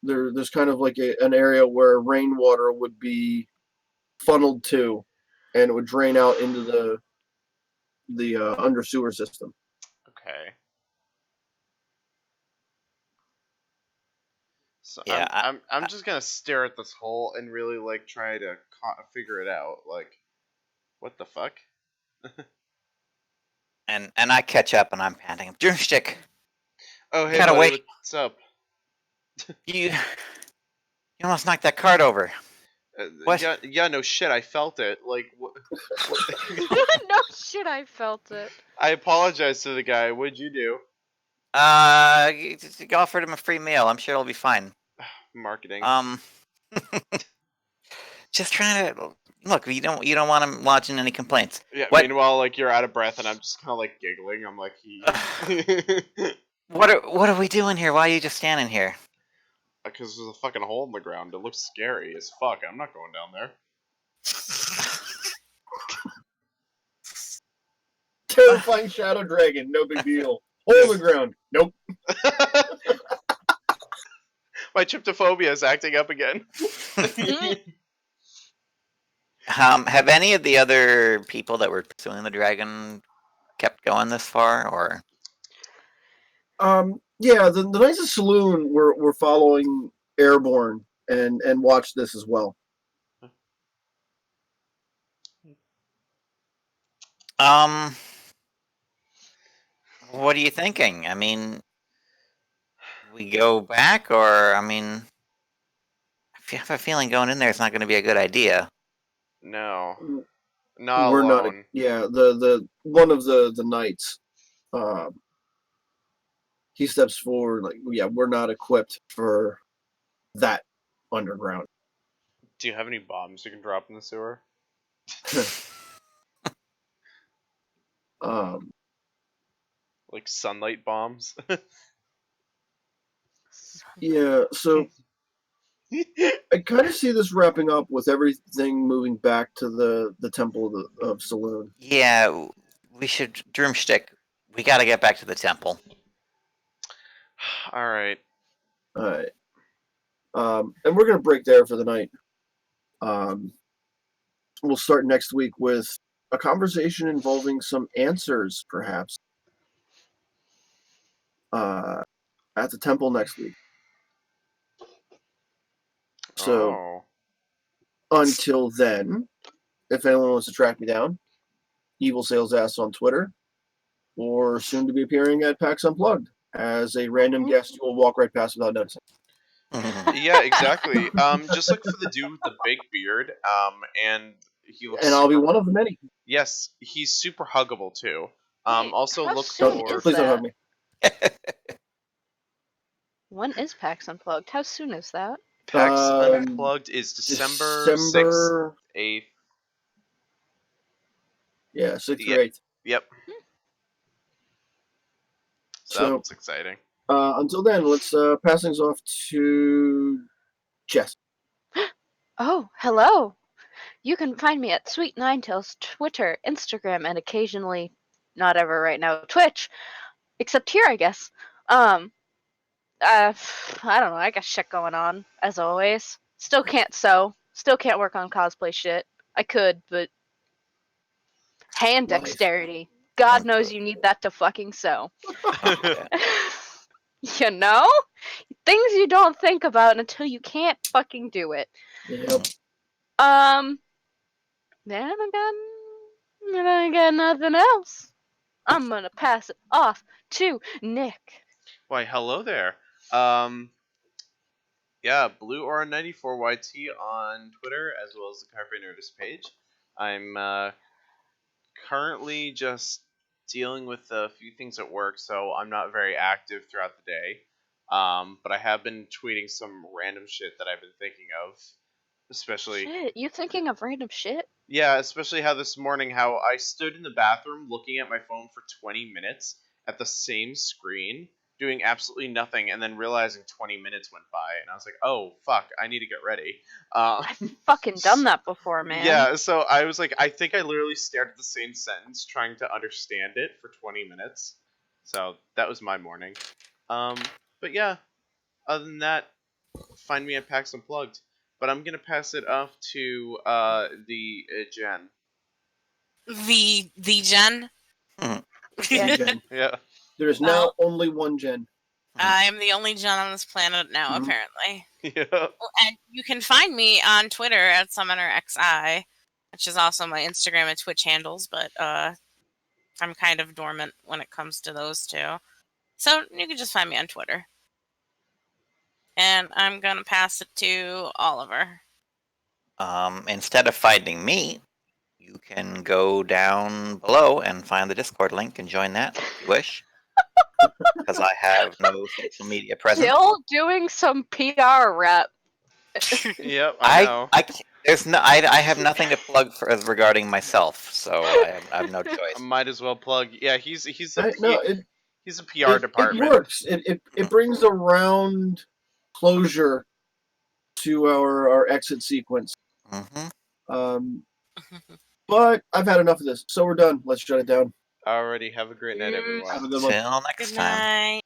[SPEAKER 4] There's kind of like an area where rainwater would be funneled to, and it would drain out into the under sewer system.
[SPEAKER 1] Okay. So
[SPEAKER 5] Yeah,
[SPEAKER 1] I'm just gonna stare at this hole and really like try to figure it out. Like, what the fuck?
[SPEAKER 5] and I catch up and I'm panting. Drumstick,
[SPEAKER 1] Oh hey
[SPEAKER 5] gotta
[SPEAKER 1] buddy,
[SPEAKER 5] wait.
[SPEAKER 1] what's up?
[SPEAKER 5] You almost knocked that cart over. What?
[SPEAKER 1] Yeah, no shit. I felt it. Like, what?
[SPEAKER 6] No shit, I felt it.
[SPEAKER 1] I apologize to the guy. What'd you do?
[SPEAKER 5] You offered him a free meal. I'm sure he'll be fine.
[SPEAKER 1] Marketing.
[SPEAKER 5] Just trying to look. You don't want him lodging any complaints.
[SPEAKER 1] Yeah.
[SPEAKER 5] What?
[SPEAKER 1] Meanwhile, like you're out of breath, and I'm just kind of like giggling. I'm like,
[SPEAKER 5] What are we doing here? Why are you just standing here?
[SPEAKER 1] Because there's a fucking hole in the ground. It looks scary as fuck. I'm not going down there.
[SPEAKER 4] Terrifying shadow dragon, no big deal. Hole in the ground, nope.
[SPEAKER 1] My tryptophobia is acting up again.
[SPEAKER 5] Have any of the other people that were pursuing the dragon kept going this far, or?
[SPEAKER 4] Yeah, the Knights of Saloon were following Airborne and watched this as well.
[SPEAKER 5] What are you thinking? I mean, we go back, or I mean, I have a feeling going in there is not going to be a good idea.
[SPEAKER 1] No, not
[SPEAKER 4] we're
[SPEAKER 1] alone.
[SPEAKER 4] The one of the knights, he steps forward like, yeah, we're not equipped for that underground.
[SPEAKER 1] Do you have any bombs you can drop in the sewer? Like sunlight bombs?
[SPEAKER 4] Yeah, so I kind of see this wrapping up with everything moving back to the Temple of Saloon.
[SPEAKER 5] Yeah, we should Drumstick. We got to get back to the temple.
[SPEAKER 1] All right.
[SPEAKER 4] And we're gonna break there for the night. We'll start next week with a conversation involving some answers, perhaps, at the temple next week. So, until then, if anyone wants to track me down, Evil Sales Ass on Twitter, or soon to be appearing at PAX Unplugged as a random guest you will walk right past without noticing.
[SPEAKER 1] Yeah, exactly. Just look for the dude with the big beard. And he looks.
[SPEAKER 4] And I'll be one of the many.
[SPEAKER 1] Yes, he's super huggable too.
[SPEAKER 6] Wait,
[SPEAKER 1] Also
[SPEAKER 6] how
[SPEAKER 1] look
[SPEAKER 6] soon
[SPEAKER 1] for.
[SPEAKER 6] is
[SPEAKER 4] Please don't
[SPEAKER 6] that?
[SPEAKER 4] hug me.
[SPEAKER 6] When is PAX Unplugged? How soon is that?
[SPEAKER 1] PAX Unplugged is December 6th, 8th.
[SPEAKER 4] Yeah, 6th
[SPEAKER 1] Yep.
[SPEAKER 4] or 8th.
[SPEAKER 1] Yep. So it's exciting.
[SPEAKER 4] Until then, let's pass things off to Jess.
[SPEAKER 6] Oh, hello. You can find me at Sweet Ninetails, Twitter, Instagram, and occasionally, not ever right now, Twitch. Except here, I guess. I don't know. I got shit going on, as always. Still can't sew. Still can't work on cosplay shit. I could, but hand
[SPEAKER 4] Nice.
[SPEAKER 6] dexterity. God knows you need that to fucking sew. You know? Things you don't think about until you can't fucking do it.
[SPEAKER 4] Yep.
[SPEAKER 6] Then I got nothing else. I'm gonna pass it off to Nick.
[SPEAKER 1] Why, hello there. Yeah, Blue Aura 94YT on Twitter as well as the Carpe Nerdus page. I'm currently just dealing with a few things at work, so I'm not very active throughout the day. But I have been tweeting some random shit that I've been thinking of, especially.
[SPEAKER 6] Shit, you thinking of random shit?
[SPEAKER 1] Yeah, especially how this morning, how I stood in the bathroom looking at my phone for 20 minutes at the same screen, doing absolutely nothing, and then realizing 20 minutes went by, and I was like, oh, fuck, I need to get ready.
[SPEAKER 6] I've fucking done that before, man.
[SPEAKER 1] Yeah, so I was like, I think I literally stared at the same sentence trying to understand it for 20 minutes. So that was my morning. But yeah, other than that, find me at PAX Unplugged. But I'm gonna pass it off to the Jen.
[SPEAKER 3] The Jen.
[SPEAKER 6] Yeah.
[SPEAKER 4] Jen.
[SPEAKER 1] Yeah.
[SPEAKER 4] There's now only one Jen.
[SPEAKER 3] I am the only Jen on this planet now,
[SPEAKER 4] Mhm.
[SPEAKER 3] apparently.
[SPEAKER 1] Yeah.
[SPEAKER 3] And you can find me on Twitter at SummonerXI, which is also my Instagram and Twitch handles, but I'm kind of dormant when it comes to those two. So you can just find me on Twitter. And I'm going to pass it to Oliver.
[SPEAKER 5] Instead of finding me, you can go down below and find the Discord link and join that if you wish. Because I have no social media presence.
[SPEAKER 6] Still doing some PR rep.
[SPEAKER 1] Yep, I know.
[SPEAKER 5] I have nothing to plug for as regarding myself, so I have no choice.
[SPEAKER 1] I might as well plug. Yeah, he's a
[SPEAKER 4] He's a
[SPEAKER 1] PR department.
[SPEAKER 4] It works. It brings around closure to our exit sequence.
[SPEAKER 5] Mm-hmm.
[SPEAKER 4] But I've had enough of this, so we're done. Let's shut it down.
[SPEAKER 1] Alrighty, have a great night, everyone.
[SPEAKER 4] Have a good one.
[SPEAKER 5] Till next
[SPEAKER 3] Good
[SPEAKER 5] time.
[SPEAKER 3] night.